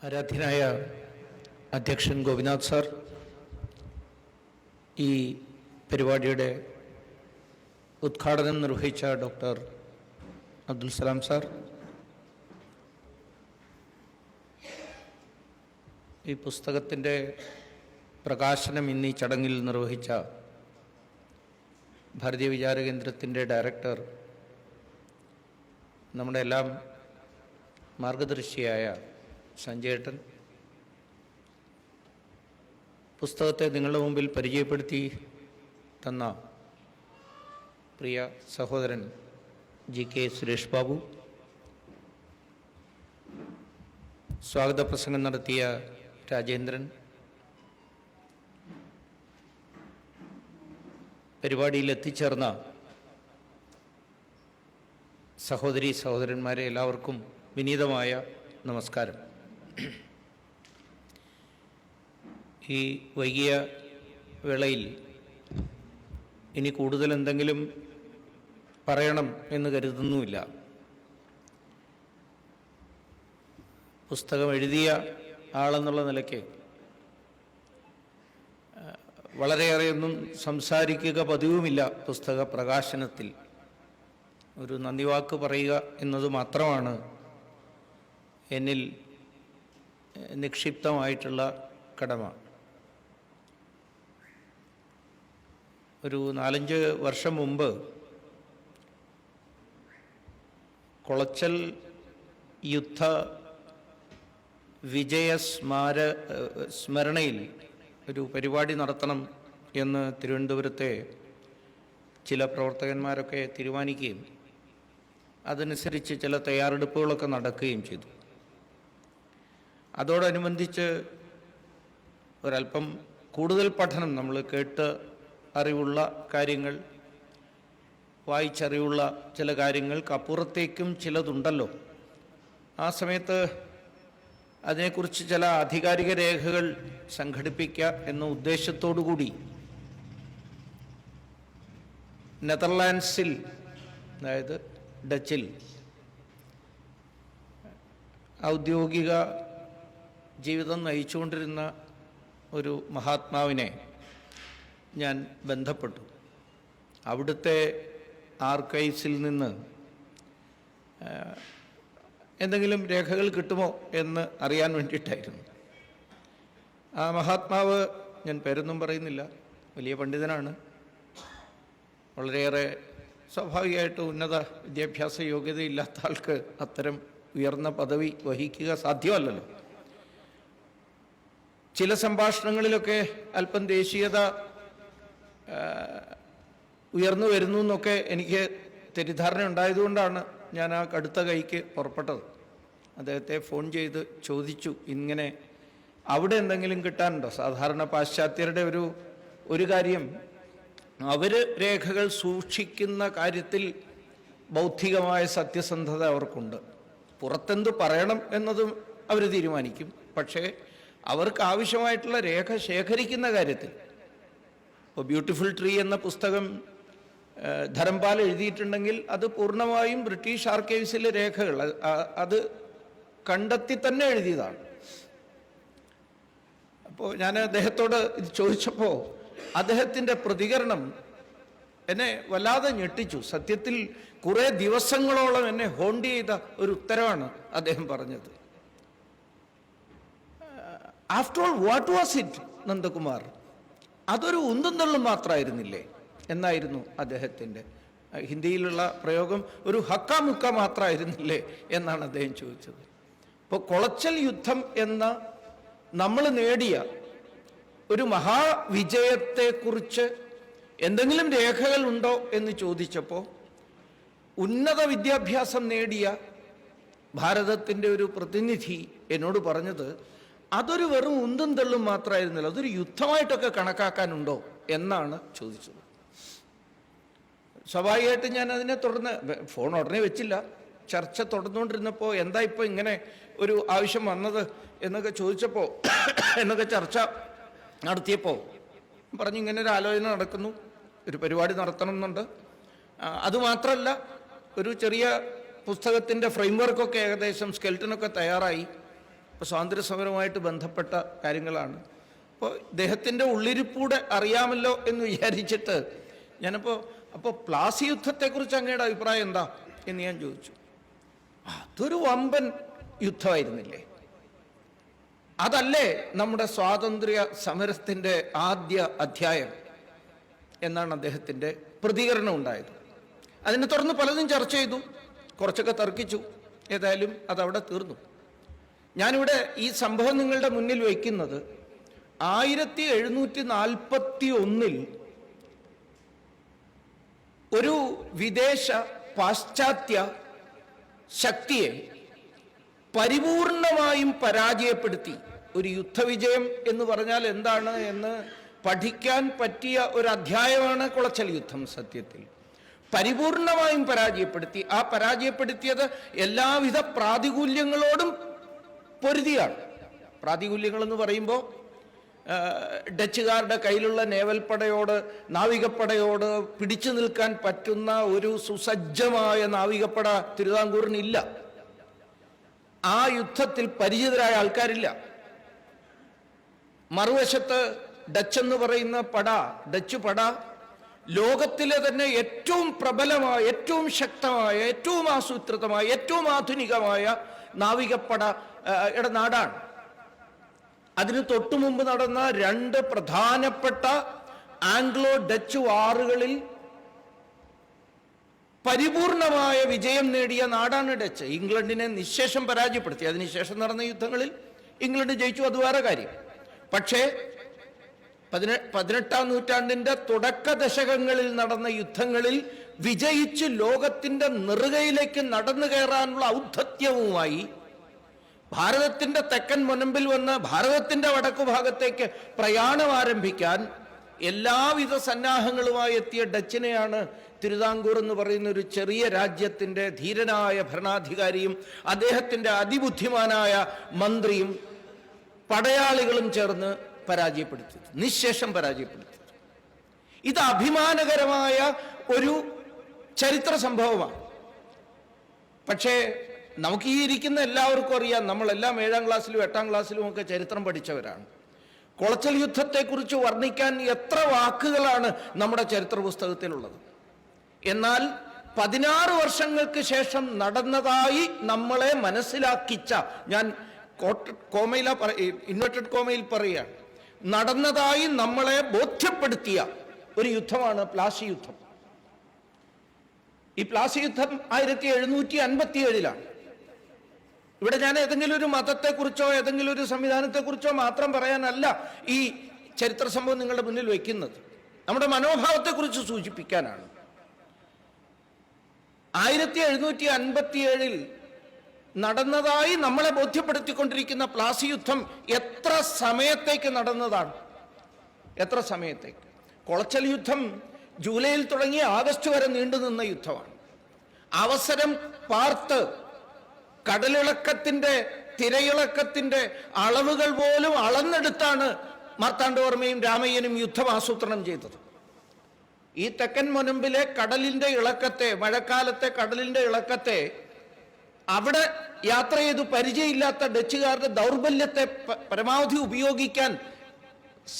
ആരാധ്യനായ അധ്യക്ഷൻ ഗോപിനാഥ് സാർ, ഈ പരിപാടിയുടെ ഉദ്ഘാടനം നിർവഹിച്ച ഡോക്ടർ അബ്ദുൽ സലാം സാർ, ഈ പുസ്തകത്തിൻ്റെ പ്രകാശനം ഇന്നീ ചടങ്ങിൽ നിർവഹിച്ച ഭാരതീയ വിചാര കേന്ദ്രത്തിൻ്റെ ഡയറക്ടർ, നമ്മുടെ എല്ലാം മാർഗദർശിയായ സഞ്ജയേട്ടൻ, പുസ്തകത്തെ നിങ്ങളുടെ മുമ്പിൽ പരിചയപ്പെടുത്തി തന്ന പ്രിയ സഹോദരൻ GK സുരേഷ് ബാബു, സ്വാഗത പ്രസംഗം നടത്തിയ രാജേന്ദ്രൻ, പരിപാടിയിൽ എത്തിച്ചേർന്ന സഹോദരീ സഹോദരന്മാരെ എല്ലാവർക്കും വിനീതമായ നമസ്കാരം. ഈ വൈകിയ വേളയിൽ ഇനി കൂടുതൽ എന്തെങ്കിലും പറയണം എന്ന് കരുതുന്നുമില്ല. പുസ്തകം എഴുതിയ ആളെന്നുള്ള നിലയ്ക്ക് വളരെയേറെയൊന്നും സംസാരിക്കുക പതിവുമില്ല. പുസ്തക പ്രകാശനത്തിൽ ഒരു നന്ദി വാക്ക് പറയുക എന്നത് മാത്രമാണ് എന്നിൽ നിക്ഷിപ്തമായിട്ടുള്ള കടമ. ഒരു 4-5 വർഷം മുമ്പ് കൊളച്ചൽ യുദ്ധ വിജയ സ്മരണയിൽ ഒരു പരിപാടി നടത്തണം എന്ന് തിരുവനന്തപുരത്തെ ചില പ്രവർത്തകന്മാരൊക്കെ തീരുമാനിക്കുകയും അതനുസരിച്ച് ചില തയ്യാറെടുപ്പുകളൊക്കെ നടക്കുകയും ചെയ്തു. അതോടനുബന്ധിച്ച് ഒരല്പം കൂടുതൽ പഠനം, നമ്മൾ കേട്ട് അറിവുള്ള കാര്യങ്ങൾ, വായിച്ചറിവുള്ള ചില കാര്യങ്ങൾക്ക് അപ്പുറത്തേക്കും ചിലതുണ്ടല്ലോ. ആ സമയത്ത് അതിനെക്കുറിച്ച് ചില ആധികാരിക രേഖകൾ സംഘടിപ്പിക്കുക എന്ന ഉദ്ദേശത്തോടു കൂടി നെതർലാൻഡ്സിൽ, അതായത് ഡച്ചിൽ, ഔദ്യോഗിക ജീവിതം നയിച്ചുകൊണ്ടിരുന്ന ഒരു മഹാത്മാവിനെ ഞാൻ ബന്ധപ്പെട്ടു. അവിടുത്തെ ആർക്കൈവ്സിൽ നിന്ന് എന്തെങ്കിലും രേഖകൾ കിട്ടുമോ എന്ന് അറിയാൻ വേണ്ടിയിട്ടായിരുന്നു. ആ മഹാത്മാവ്, ഞാൻ പേരൊന്നും പറയുന്നില്ല, വലിയ പണ്ഡിതനാണ്. വളരെയേറെ സ്വാഭാവികമായിട്ട് ഉന്നത വിദ്യാഭ്യാസ യോഗ്യതയില്ലാത്ത ആൾക്ക് അത്തരം ഉയർന്ന പദവി വഹിക്കുക സാധ്യമല്ലല്ലോ. ചില സംഭാഷണങ്ങളിലൊക്കെ അല്പം ദേശീയത ഉയർന്നു വരുന്നു എന്നൊക്കെ എനിക്ക് തെറ്റിദ്ധാരണ ഉണ്ടായതുകൊണ്ടാണ് ഞാൻ ആ കടുത്ത കൈക്ക് പുറപ്പെട്ടത്. അദ്ദേഹത്തെ ഫോൺ ചെയ്ത് ചോദിച്ചു, ഇങ്ങനെ അവിടെ എന്തെങ്കിലും കിട്ടാനുണ്ടോ? സാധാരണ പാശ്ചാത്യരുടെ ഒരു കാര്യം, അവർ രേഖകൾ സൂക്ഷിക്കുന്ന കാര്യത്തിൽ ബൗദ്ധികമായ സത്യസന്ധത അവർക്കുണ്ട്. പുറത്തെന്ത് പറയണം എന്നതും അവർ തീരുമാനിക്കും. പക്ഷേ അവർക്ക് ആവശ്യമായിട്ടുള്ള രേഖ ശേഖരിക്കുന്ന കാര്യത്തിൽ, ഇപ്പോൾ ബ്യൂട്ടിഫുൾ ട്രീ എന്ന പുസ്തകം ധരംപാൽ എഴുതിയിട്ടുണ്ടെങ്കിൽ അത് പൂർണ്ണമായും ബ്രിട്ടീഷ് ആർക്കൈവ്സിലെ രേഖകൾ അത് കണ്ടെത്തി തന്നെ എഴുതിയതാണ്. അപ്പോൾ ഞാൻ അദ്ദേഹത്തോട് ഇത് ചോദിച്ചപ്പോൾ അദ്ദേഹത്തിൻ്റെ പ്രതികരണം എന്നെ വല്ലാതെ ഞെട്ടിച്ചു. സത്യത്തിൽ കുറേ ദിവസങ്ങളോളം എന്നെ ഹോണ്ട് ചെയ്ത ഒരു ഉത്തരവാണ് അദ്ദേഹം പറഞ്ഞത്. After all what was it Nandakumar? അതൊരു ഉന്തും തള്ളും മാത്രമായിരുന്നില്ലേ എന്നായിരുന്നു അദ്ദേഹത്തിൻ്റെ ഹിന്ദിയിലുള്ള പ്രയോഗം. ഒരു ഹക്കാമുക്ക മാത്രമായിരുന്നില്ലേ എന്നാണ് അദ്ദേഹം ചോദിച്ചത്. ഇപ്പോൾ കൊളച്ചൽ യുദ്ധം എന്ന നമ്മൾ നേടിയ ഒരു മഹാവിജയത്തെക്കുറിച്ച് എന്തെങ്കിലും രേഖകൾ ഉണ്ടോ എന്ന് ചോദിച്ചപ്പോൾ ഉന്നത വിദ്യാഭ്യാസം നേടിയ ഭാരതത്തിൻ്റെ ഒരു പ്രതിനിധി എന്നോട് പറഞ്ഞത്, അതൊരു വെറും ഉന്തും തള്ളും മാത്രമായിരുന്നില്ല, അതൊരു യുദ്ധമായിട്ടൊക്കെ കണക്കാക്കാനുണ്ടോ എന്നാണ് ചോദിച്ചത്. സ്വാഭാവികമായിട്ട് ഞാൻ അതിനെ തുടർന്ന് ഫോൺ ഉടനെ വെച്ചില്ല. ചർച്ച തുടർന്നുകൊണ്ടിരുന്നപ്പോൾ എന്താ ഇപ്പോൾ ഇങ്ങനെ ഒരു ആവശ്യം വന്നത് എന്നൊക്കെ ചോദിച്ചപ്പോൾ, എന്നൊക്കെ ചർച്ച നടത്തിയപ്പോൾ പറഞ്ഞു, ഇങ്ങനെ ഒരു ആലോചന നടക്കുന്നു, ഒരു പരിപാടി നടത്തണം എന്നുണ്ട്. അതുമാത്രമല്ല, ഒരു ചെറിയ പുസ്തകത്തിൻ്റെ ഫ്രെയിംവർക്കൊക്കെ ഏകദേശം സ്കെൽറ്റനൊക്കെ തയ്യാറായി. ഇപ്പോൾ സ്വാതന്ത്ര്യ സമരവുമായിട്ട് ബന്ധപ്പെട്ട കാര്യങ്ങളാണ്. അപ്പോൾ ഇദ്ദേഹത്തിൻ്റെ ഉള്ളിരിപ്പൂടെ അറിയാമല്ലോ എന്ന് വിചാരിച്ചിട്ട് അപ്പോൾ പ്ലാസി യുദ്ധത്തെക്കുറിച്ച് അങ്ങയുടെ അഭിപ്രായം എന്താ എന്ന് ഞാൻ ചോദിച്ചു. അതൊരു വമ്പൻ യുദ്ധമായിരുന്നില്ലേ? അതല്ലേ നമ്മുടെ സ്വാതന്ത്ര്യ സമരത്തിൻ്റെ ആദ്യ അധ്യായം എന്നാണ് അദ്ദേഹത്തിൻ്റെ പ്രതികരണം ഉണ്ടായത്. അതിനെ തുടർന്ന് പലതും ചർച്ച ചെയ്തു, കുറച്ചൊക്കെ തർക്കിച്ചു. ഏതായാലും അതവിടെ തീർന്നു. ഞാനിവിടെ ഈ സംഭവം നിങ്ങളുടെ മുന്നിൽ വയ്ക്കുന്നത് 1741 ഒരു വിദേശ പാശ്ചാത്യ ശക്തിയെ പരിപൂർണമായും പരാജയപ്പെടുത്തി ഒരു യുദ്ധവിജയം എന്ന് പറഞ്ഞാൽ എന്താണ് എന്ന് പഠിക്കാൻ പറ്റിയ ഒരു അധ്യായമാണ് കുളച്ചൽ യുദ്ധം. സത്യത്തിൽ പരിപൂർണമായും പരാജയപ്പെടുത്തി. ആ പരാജയപ്പെടുത്തിയത് എല്ലാവിധ പ്രാതികൂല്യങ്ങളോടും പൊരുതിയാണ്. പ്രാതികൂല്യങ്ങളെന്ന് പറയുമ്പോൾ ഡച്ചുകാരുടെ കയ്യിലുള്ള നേവൽ പടയോട്, നാവികപ്പടയോട് പിടിച്ചു നിൽക്കാൻ പറ്റുന്ന ഒരു സുസജ്ജമായ നാവികപ്പട തിരുവിതാംകൂറിനില്ല. ആ യുദ്ധത്തിൽ പരിചിതരായ ആൾക്കാരില്ല. മറുവശത്ത് ഡച്ച് എന്ന് പറയുന്ന ഡച്ച് പട ലോകത്തിലെ തന്നെ ഏറ്റവും പ്രബലമായ, ഏറ്റവും ശക്തമായ, ഏറ്റവും ആസൂത്രിതമായ, ഏറ്റവും ആധുനികമായ നാവികപ്പടയുടെ നാടാണ്. അതിന് തൊട്ടു മുമ്പ് നടന്ന 2 പ്രധാനപ്പെട്ട ആംഗ്ലോ ഡച്ച് വാറുകളിൽ പരിപൂർണമായ വിജയം നേടിയ നാടാണ് ഡച്ച്. ഇംഗ്ലണ്ടിനെ നിശേഷം പരാജയപ്പെടുത്തി. അതിനുശേഷം നടന്ന യുദ്ധങ്ങളിൽ ഇംഗ്ലണ്ട് ജയിച്ചു, അത് വേറെ കാര്യം. പക്ഷേ 18ാം നൂറ്റാണ്ടിന്റെ തുടക്ക ദശകങ്ങളിൽ നടന്ന യുദ്ധങ്ങളിൽ വിജയിച്ച് ലോകത്തിന്റെ നെറുകയിലേക്ക് നടന്നു കയറാനുള്ള ഔദ്ധത്യവുമായി ഭാരതത്തിന്റെ തെക്കൻ മുനമ്പിൽ വന്ന് ഭാരതത്തിന്റെ വടക്കു ഭാഗത്തേക്ക് പ്രയാണം ആരംഭിക്കാൻ എല്ലാവിധ സന്നാഹങ്ങളുമായി എത്തിയ ഡച്ചിനെയാണ് തിരുവിതാംകൂർ എന്ന് പറയുന്ന ഒരു ചെറിയ രാജ്യത്തിന്റെ ധീരനായ ഭരണാധികാരിയും അദ്ദേഹത്തിന്റെ അതിബുദ്ധിമാനായ മന്ത്രിയും പടയാളികളും ചേർന്ന് പരാജയപ്പെടുത്തിയത്, നിശേഷം പരാജയപ്പെടുത്തിയത്. ഇത് അഭിമാനകരമായ ഒരു ചരിത്ര സംഭവമാണ്. പക്ഷേ നമുക്ക് ഈ ഇരിക്കുന്ന എല്ലാവർക്കും അറിയാം, നമ്മളെല്ലാം 7ാം ക്ലാസ്സിലും 8ാം ക്ലാസ്സിലും ഒക്കെ ചരിത്രം പഠിച്ചവരാണ്. കുളച്ചൽ യുദ്ധത്തെക്കുറിച്ച് വർണ്ണിക്കാൻ എത്ര വാക്കുകളാണ് നമ്മുടെ ചരിത്ര പുസ്തകത്തിലുള്ളത്. എന്നാൽ 16 വർഷങ്ങൾക്ക് ശേഷം നടന്നതായി നമ്മളെ മനസ്സിലാക്കിച്ച, ഞാൻ ഇൻവെർട്ടഡ് കോമയിൽ പറയുകയാണ്, നടന്നതായി നമ്മളെ ബോധ്യപ്പെടുത്തിയ ഒരു യുദ്ധമാണ് പ്ലാസി യുദ്ധം. ഈ പ്ലാസി യുദ്ധം 1757 ഇവിടെ ഞാൻ ഏതെങ്കിലും ഒരു മതത്തെക്കുറിച്ചോ ഏതെങ്കിലും ഒരു സംവിധാനത്തെക്കുറിച്ചോ മാത്രം പറയാനല്ല ഈ ചരിത്ര സംഭവം നിങ്ങളുടെ മുന്നിൽ വയ്ക്കുന്നത്, നമ്മുടെ മനോഭാവത്തെക്കുറിച്ച് സൂചിപ്പിക്കാനാണ്. 1757 നടന്നതായി നമ്മളെ ബോധ്യപ്പെടുത്തിക്കൊണ്ടിരിക്കുന്ന പ്ലാസി യുദ്ധം എത്ര സമയത്തേക്ക് നടന്നതാണ്? എത്ര സമയത്തേക്ക്? കുളച്ചൽ യുദ്ധം ജൂലൈയിൽ തുടങ്ങി ആഗസ്റ്റ് വരെ നീണ്ടുനിന്ന യുദ്ധമാണ്. അവസരം പാർത്ത് കടലിളക്കത്തിന്റെ, തിരയിളക്കത്തിന്റെ അളവുകൾ പോലും അളന്നെടുത്താണ് മാർത്താണ്ഡവർമ്മയും രാമയ്യനും യുദ്ധം ആസൂത്രണം ചെയ്തത്. ഈ തെക്കൻ മുനമ്പിലെ കടലിന്റെ ഇളക്കത്തെ, മഴക്കാലത്തെ കടലിന്റെ ഇളക്കത്തെ, അവിടെ യാത്ര ചെയ്ത് പരിചയമില്ലാത്ത ഡച്ചുകാരുടെ ദൗർബല്യത്തെ പരമാവധി ഉപയോഗിക്കാൻ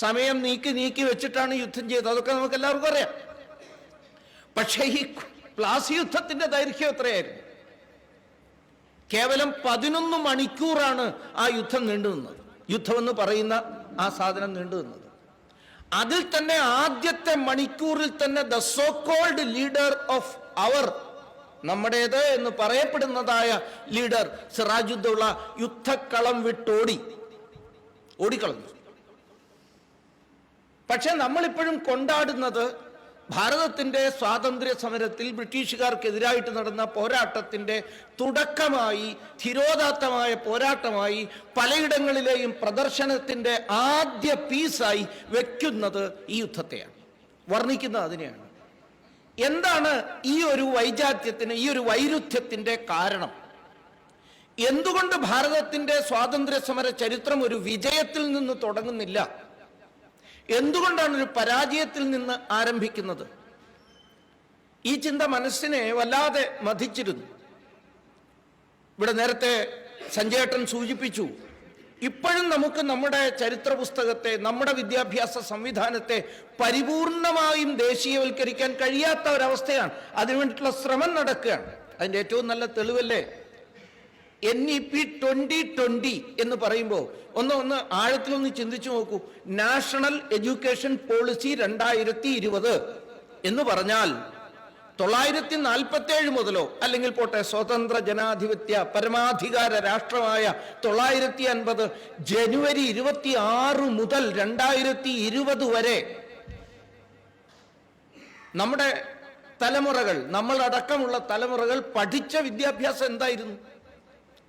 സമയം നീക്കി വെച്ചിട്ടാണ് യുദ്ധം ചെയ്തത്. അതൊക്കെ നമുക്ക് എല്ലാവർക്കും അറിയാം. പക്ഷേ ഈ പ്ലാസി യുദ്ധത്തിന്റെ ദൈർഘ്യം എത്രയായിരുന്നു? കേവലം 11 മണിക്കൂറാണ് ആ യുദ്ധം നീണ്ടുനിന്നത്. യുദ്ധമെന്ന് പറയുന്ന ആ സാധനം നീണ്ടുനിന്നത്. അതിൽ തന്നെ ആദ്യത്തെ മണിക്കൂറിൽ തന്നെ the so called leader of our, നമ്മുടേത് എന്ന് പറയപ്പെടുന്നതായ ലീഡർ സിറാജുദ്ദൗള യുദ്ധക്കളം ഓടിക്കളഞ്ഞു. പക്ഷെ നമ്മളിപ്പോഴും കൊണ്ടാടുന്നത് ഭാരതത്തിന്റെ സ്വാതന്ത്ര്യ സമരത്തിൽ ബ്രിട്ടീഷുകാർക്കെതിരായിട്ട് നടന്ന പോരാട്ടത്തിന്റെ തുടക്കമായി, ധിരോദാത്തമായ പോരാട്ടമായി, പലയിടങ്ങളിലെയും പ്രദർശനത്തിന്റെ ആദ്യ പീസായി വെക്കുന്നത് ഈ യുദ്ധത്തെയാണ്, വർണ്ണിക്കുന്നത് അതിനെയാണ്. എന്താണ് ഈ ഒരു വൈജാത്യത്തിന്, ഈ ഒരു വൈരുദ്ധ്യത്തിന്റെ കാരണം? എന്തുകൊണ്ട് ഭാരതത്തിന്റെ സ്വാതന്ത്ര്യ സമര ചരിത്രം ഒരു വിജയത്തിൽ നിന്ന് തുടങ്ങുന്നില്ല? എന്തുകൊണ്ടാണ് ഒരു പരാജയത്തിൽ നിന്ന് ആരംഭിക്കുന്നത്? ഈ ചിന്ത മനസ്സിനെ വല്ലാതെ മഥിച്ചിരുന്നു. ഇവിടെ നേരത്തെ സഞ്ജയേട്ടൻ സൂചിപ്പിച്ചു, ഇപ്പോഴും നമുക്ക് നമ്മുടെ ചരിത്ര പുസ്തകത്തെ, നമ്മുടെ വിദ്യാഭ്യാസ സംവിധാനത്തെ പരിപൂർണമായും ദേശീയവൽക്കരിക്കാൻ കഴിയാത്ത ഒരവസ്ഥയാണ്. അതിനുവേണ്ടിയിട്ടുള്ള ശ്രമം നടക്കുകയാണ്. അതിൻ്റെ ഏറ്റവും നല്ല തെളിവല്ലേ NEP 2020 എന്ന് പറയുമ്പോൾ ഒന്ന് ആഴത്തിലൊന്ന് ചിന്തിച്ചു നോക്കൂ. നാഷണൽ എഡ്യൂക്കേഷൻ പോളിസി 2020 എന്ന് പറഞ്ഞാൽ 947 മുതലോ അല്ലെങ്കിൽ പോട്ടെ സ്വതന്ത്ര ജനാധിപത്യ പരമാധികാര രാഷ്ട്രമായ 950 ജനുവരി 26 മുതൽ 2020 വരെ നമ്മുടെ തലമുറകൾ, നമ്മളടക്കമുള്ള തലമുറകൾ പഠിച്ച വിദ്യാഭ്യാസം എന്തായിരുന്നു?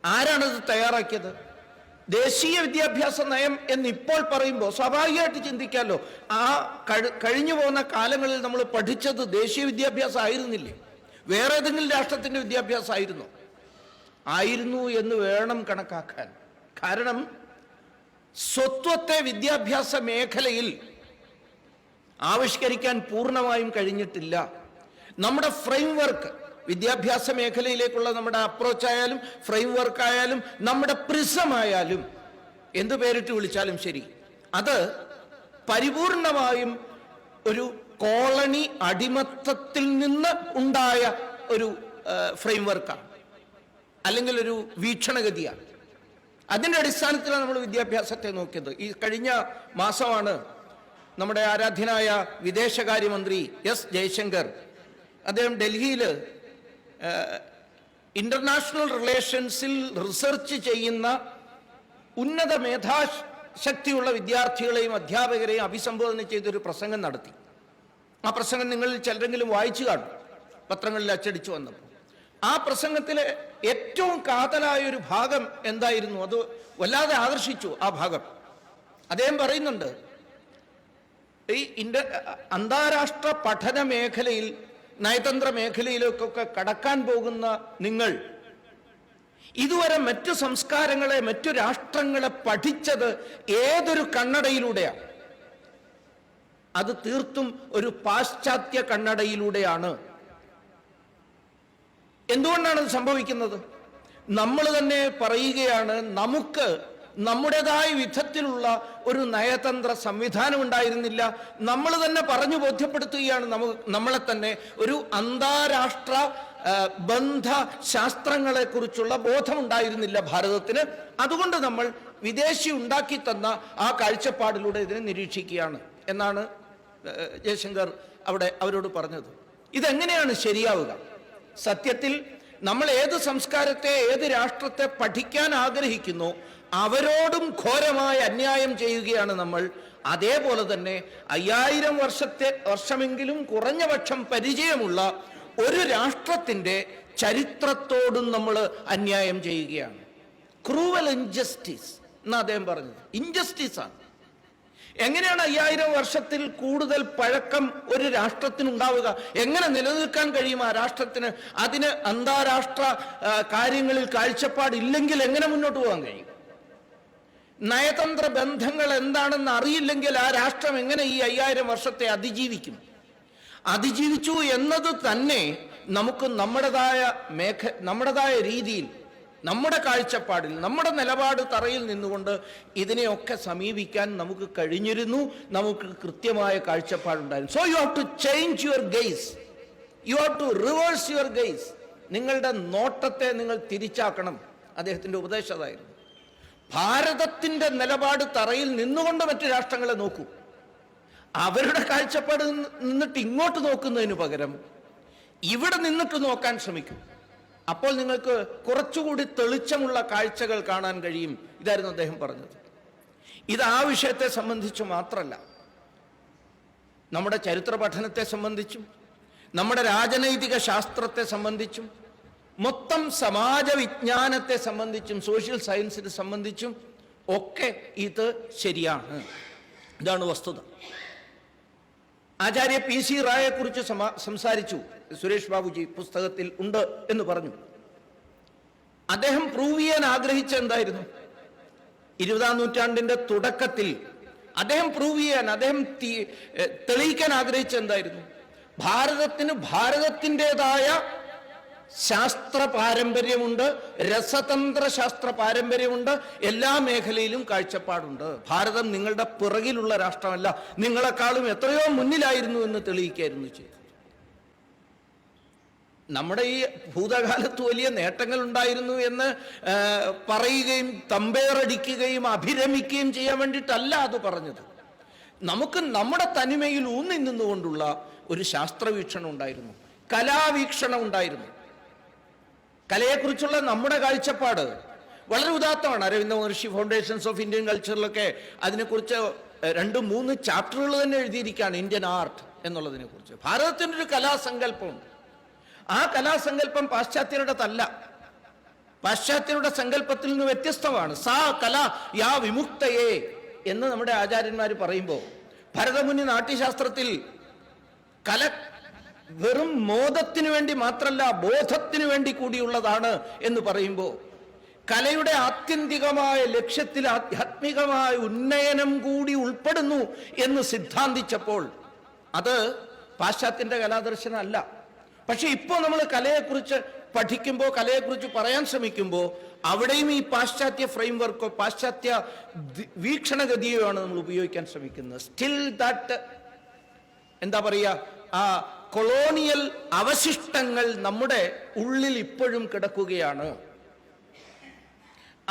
ആരാണത് തയ്യാറാക്കിയത്? ദേശീയ വിദ്യാഭ്യാസ നയം എന്നിപ്പോൾ പറയുമ്പോൾ സ്വാഭാവികമായിട്ട് ചിന്തിക്കാമല്ലോ, ആ കഴിഞ്ഞു പോകുന്ന കാലങ്ങളിൽ നമ്മൾ പഠിച്ചത് ദേശീയ വിദ്യാഭ്യാസം ആയിരുന്നില്ലേ? വേറെ ഏതെങ്കിലും രാഷ്ട്രത്തിൻ്റെ വിദ്യാഭ്യാസം ആയിരുന്നു എന്ന് വേണം കണക്കാക്കാൻ. കാരണം സ്വത്വത്തെ വിദ്യാഭ്യാസ മേഖലയിൽ ആവിഷ്കരിക്കാൻ പൂർണ്ണമായും കഴിഞ്ഞിട്ടില്ല. നമ്മുടെ ഫ്രെയിംവർക്ക്, വിദ്യാഭ്യാസ മേഖലയിലേക്കുള്ള നമ്മുടെ അപ്രോച്ച് ആയാലും ഫ്രെയിംവർക്ക് ആയാലും നമ്മുടെ പ്രിസമായാലും എന്ത് പേരിട്ട് വിളിച്ചാലും ശരി, അത് പരിപൂർണമായും ഒരു കോളനി അടിമത്തത്തിൽ നിന്ന് ഉണ്ടായ ഒരു ഫ്രെയിംവർക്കാണ്, അല്ലെങ്കിൽ ഒരു വീക്ഷണഗതിയാണ്. അതിൻ്റെ അടിസ്ഥാനത്തിലാണ് നമ്മൾ വിദ്യാഭ്യാസത്തെ നോക്കിയത്. ഈ കഴിഞ്ഞ മാസമാണ് നമ്മുടെ ആരാധ്യനായ വിദേശകാര്യമന്ത്രി എസ് ജയശങ്കർ, അദ്ദേഹം ഡൽഹിയിൽ ഇന്റർനാഷണൽ റിലേഷൻസിൽ റിസർച്ച് ചെയ്യുന്ന ഉന്നത മേധാശക്തിയുള്ള വിദ്യാർത്ഥികളെയും അധ്യാപകരെയും അഭിസംബോധന ചെയ്തൊരു പ്രസംഗം നടത്തി. ആ പ്രസംഗം നിങ്ങളിൽ ചിലരെങ്കിലും വായിച്ചു കാണും, പത്രങ്ങളിൽ അച്ചടിച്ചു വന്നപ്പോൾ. ആ പ്രസംഗത്തിലെ ഏറ്റവും കാതലായ ഒരു ഭാഗം എന്തായിരുന്നു? അത് വല്ലാതെ ആകർഷിച്ചു. ആ ഭാഗം അദ്ദേഹം പറയുന്നുണ്ട്, ഈ അന്താരാഷ്ട്ര പഠന മേഖലയിൽ, നയതന്ത്ര മേഖലയിലേക്കൊക്കെ കടക്കാൻ പോകുന്ന നിങ്ങൾ ഇതുവരെ മറ്റു സംസ്കാരങ്ങളെ, മറ്റു രാഷ്ട്രങ്ങളെ പഠിച്ചത് ഏതൊരു കണ്ണടയിലൂടെയാണ്? അത് തീർത്തും ഒരു പാശ്ചാത്യ കണ്ണടയിലൂടെയാണ്. എന്തുകൊണ്ടാണ് ഇത് സംഭവിക്കുന്നത്? നമ്മൾ തന്നെ പറയുകയാണ്, നമുക്ക് നമ്മുടേതായ വിധത്തിലുള്ള ഒരു നയതന്ത്ര സംവിധാനം ഉണ്ടായിരുന്നില്ല. നമ്മൾ തന്നെ പറഞ്ഞു ബോധ്യപ്പെടുത്തുകയാണ് നമ്മളെ തന്നെ. ഒരു അന്താരാഷ്ട്ര ബന്ധ ശാസ്ത്രങ്ങളെ കുറിച്ചുള്ള ബോധമുണ്ടായിരുന്നില്ല ഭാരതത്തിന്. അതുകൊണ്ട് നമ്മൾ വിദേശി ഉണ്ടാക്കി തന്ന ആ കാഴ്ചപ്പാടിലൂടെ ഇതിനെ നിരീക്ഷിക്കുകയാണ് എന്നാണ് ജയശങ്കർ അവിടെ അവരോട് പറഞ്ഞത്. ഇതെങ്ങനെയാണ് ശരിയാവുക? സത്യത്തിൽ നമ്മൾ ഏത് സംസ്കാരത്തെ, ഏത് രാഷ്ട്രത്തെ പഠിക്കാൻ ആഗ്രഹിക്കുന്നു അവരോടും ഘോരമായ അന്യായം ചെയ്യുകയാണ് നമ്മൾ. അതേപോലെ തന്നെ 5000 വർഷമെങ്കിലും കുറഞ്ഞ പക്ഷം പരിചയമുള്ള ഒരു രാഷ്ട്രത്തിൻ്റെ ചരിത്രത്തോടും നമ്മൾ അന്യായം ചെയ്യുകയാണ്. ക്രൂവൽ ഇൻജസ്റ്റിസ് എന്നാ അദ്ദേഹം പറഞ്ഞത്. ഇൻജസ്റ്റിസാണ്. എങ്ങനെയാണ് 5000 വർഷത്തിൽ കൂടുതൽ പഴക്കം ഒരു രാഷ്ട്രത്തിനുണ്ടാവുക? എങ്ങനെ നിലനിൽക്കാൻ കഴിയും ആ രാഷ്ട്രത്തിന്? അതിന് അന്താരാഷ്ട്ര കാര്യങ്ങളിൽ കാഴ്ചപ്പാടില്ലെങ്കിൽ എങ്ങനെ മുന്നോട്ട് പോകാൻ കഴിയും? നയതന്ത്ര ബന്ധങ്ങൾ എന്താണെന്ന് അറിയില്ലെങ്കിൽ ആ രാഷ്ട്രം എങ്ങനെ ഈ 5000 വർഷത്തെ അതിജീവിച്ചു എന്നത് തന്നെ നമുക്ക് നമ്മുടേതായ രീതിയിൽ, നമ്മുടെ കാഴ്ചപ്പാടിൽ, നമ്മുടെ നിലപാട് തറയിൽ നിന്നുകൊണ്ട് ഇതിനെയൊക്കെ സമീപിക്കാൻ നമുക്ക് കഴിഞ്ഞിരുന്നു. നമുക്ക് കൃത്യമായ കാഴ്ചപ്പാടുണ്ടായിരുന്നു. So you have to change your gaze, you have to reverse your gaze. നിങ്ങളുടെ നോട്ടത്തെ നിങ്ങൾ തിരിച്ചാക്കണം. അദ്ദേഹത്തിൻ്റെ ഉപദേശം അതായിരുന്നു. ഭാരതത്തിൻ്റെ നിലപാട് തറയിൽ നിന്നുകൊണ്ട് മറ്റു രാഷ്ട്രങ്ങളെ നോക്കൂ. അവരുടെ കാഴ്ചപ്പാട് നിന്നിട്ട് ഇങ്ങോട്ട് നോക്കുന്നതിന് പകരം ഇവിടെ നിന്നിട്ട് നോക്കാൻ ശ്രമിക്കും. അപ്പോൾ നിങ്ങൾക്ക് കുറച്ചുകൂടി തെളിച്ചമുള്ള കാഴ്ചകൾ കാണാൻ കഴിയും. ഇതായിരുന്നു അദ്ദേഹം പറഞ്ഞത്. ഇത് ആ വിഷയത്തെ സംബന്ധിച്ച് മാത്രമല്ല, നമ്മുടെ ചരിത്ര പഠനത്തെ സംബന്ധിച്ചും നമ്മുടെ രാജനൈതിക ശാസ്ത്രത്തെ സംബന്ധിച്ചും മൊത്തം സമാജ വിജ്ഞാനത്തെ സംബന്ധിച്ചും സോഷ്യൽ സയൻസിനെ സംബന്ധിച്ചും ഒക്കെ ഇത് ശരിയാണ്. ഇതാണ് വസ്തുത. ആചാര്യ PC റായെ കുറിച്ച് സംസാരിച്ചു. സുരേഷ് ബാബുജി പുസ്തകത്തിൽ ഉണ്ട് എന്ന് പറഞ്ഞു. അദ്ദേഹം പ്രൂവ് ചെയ്യാൻ ആഗ്രഹിച്ച എന്തായിരുന്നു? 20-ാം നൂറ്റാണ്ടിന്റെ തുടക്കത്തിൽ അദ്ദേഹം തെളിയിക്കാൻ ആഗ്രഹിച്ച എന്തായിരുന്നു? ഭാരതത്തിന് ഭാരതത്തിൻ്റെതായ ശാസ്ത്ര പാരമ്പര്യമുണ്ട്, രസതന്ത്ര ശാസ്ത്ര പാരമ്പര്യമുണ്ട്, എല്ലാ മേഖലയിലും കാഴ്ചപ്പാടുണ്ട്. ഭാരതം നിങ്ങളുടെ പിറകിലുള്ള രാഷ്ട്രമല്ല, നിങ്ങളെക്കാളും എത്രയോ മുന്നിലായിരുന്നു എന്ന് തെളിയിക്കായിരുന്നു ചെയ്തു. നമ്മുടെ ഈ ഭൂതകാലത്ത് വലിയ നേട്ടങ്ങൾ ഉണ്ടായിരുന്നു എന്ന് പറയുകയും തമ്പേറടിക്കുകയും അഭിരമിക്കുകയും ചെയ്യാൻ വേണ്ടിയിട്ടല്ല അത് പറഞ്ഞത്. നമുക്ക് നമ്മുടെ തനിമയിൽ ഊന്നി നിന്നുകൊണ്ടുള്ള ഒരു ശാസ്ത്രവീക്ഷണം ഉണ്ടായിരുന്നു, കലാവീക്ഷണം ഉണ്ടായിരുന്നു. കലയെക്കുറിച്ചുള്ള നമ്മുടെ കാഴ്ചപ്പാട് വളരെ ഉദാത്തമാണ്. അരവിന്ദ മഹർഷി ഫൗണ്ടേഷൻസ് ഓഫ് ഇന്ത്യൻ കൾച്ചറിലൊക്കെ അതിനെക്കുറിച്ച് 2-3 ചാപ്റ്ററുകൾ തന്നെ എഴുതിയിരിക്കുകയാണ് ഇന്ത്യൻ ആർട്ട് എന്നുള്ളതിനെ കുറിച്ച്. ഭാരതത്തിൻ്റെ ഒരു കലാസങ്കല്പമുണ്ട്. ആ കലാസങ്കല്പം പാശ്ചാത്യരുടേതല്ല, പാശ്ചാത്യരുടെ സങ്കല്പത്തിൽ നിന്ന് വ്യത്യസ്തമാണ്. സാ കല യാ വിമുക്തയെ എന്ന് നമ്മുടെ ആചാര്യന്മാർ പറയുമ്പോൾ, ഭരതമുനി നാട്യശാസ്ത്രത്തിൽ കല വെറും മോദത്തിനു വേണ്ടി മാത്രമല്ല ബോധത്തിനു വേണ്ടി കൂടിയുള്ളതാണ് എന്ന് പറയുമ്പോൾ, കലയുടെ ആത്യന്തികമായ ലക്ഷ്യത്തിൽ ആധ്യാത്മികമായ ഉന്നയനം കൂടി ഉൾപ്പെടുന്നു എന്ന് സിദ്ധാന്തിച്ചപ്പോൾ അത് പാശ്ചാത്യന്റെ കലാദർശനമല്ല. പക്ഷെ ഇപ്പോൾ നമ്മൾ കലയെക്കുറിച്ച് പഠിക്കുമ്പോൾ, കലയെക്കുറിച്ച് പറയാൻ ശ്രമിക്കുമ്പോൾ അവിടെയും ഈ പാശ്ചാത്യ ഫ്രെയിംവർക്കോ പാശ്ചാത്യ വീക്ഷണഗതിയോ നമ്മൾ ഉപയോഗിക്കാൻ ശ്രമിക്കുന്നത്. സ്റ്റിൽ ദാറ്റ് എന്താ പറയുക, ആ കൊളോണിയൽ അവശിഷ്ടങ്ങൾ നമ്മുടെ ഉള്ളിൽ ഇപ്പോഴും കിടക്കുകയാണ്.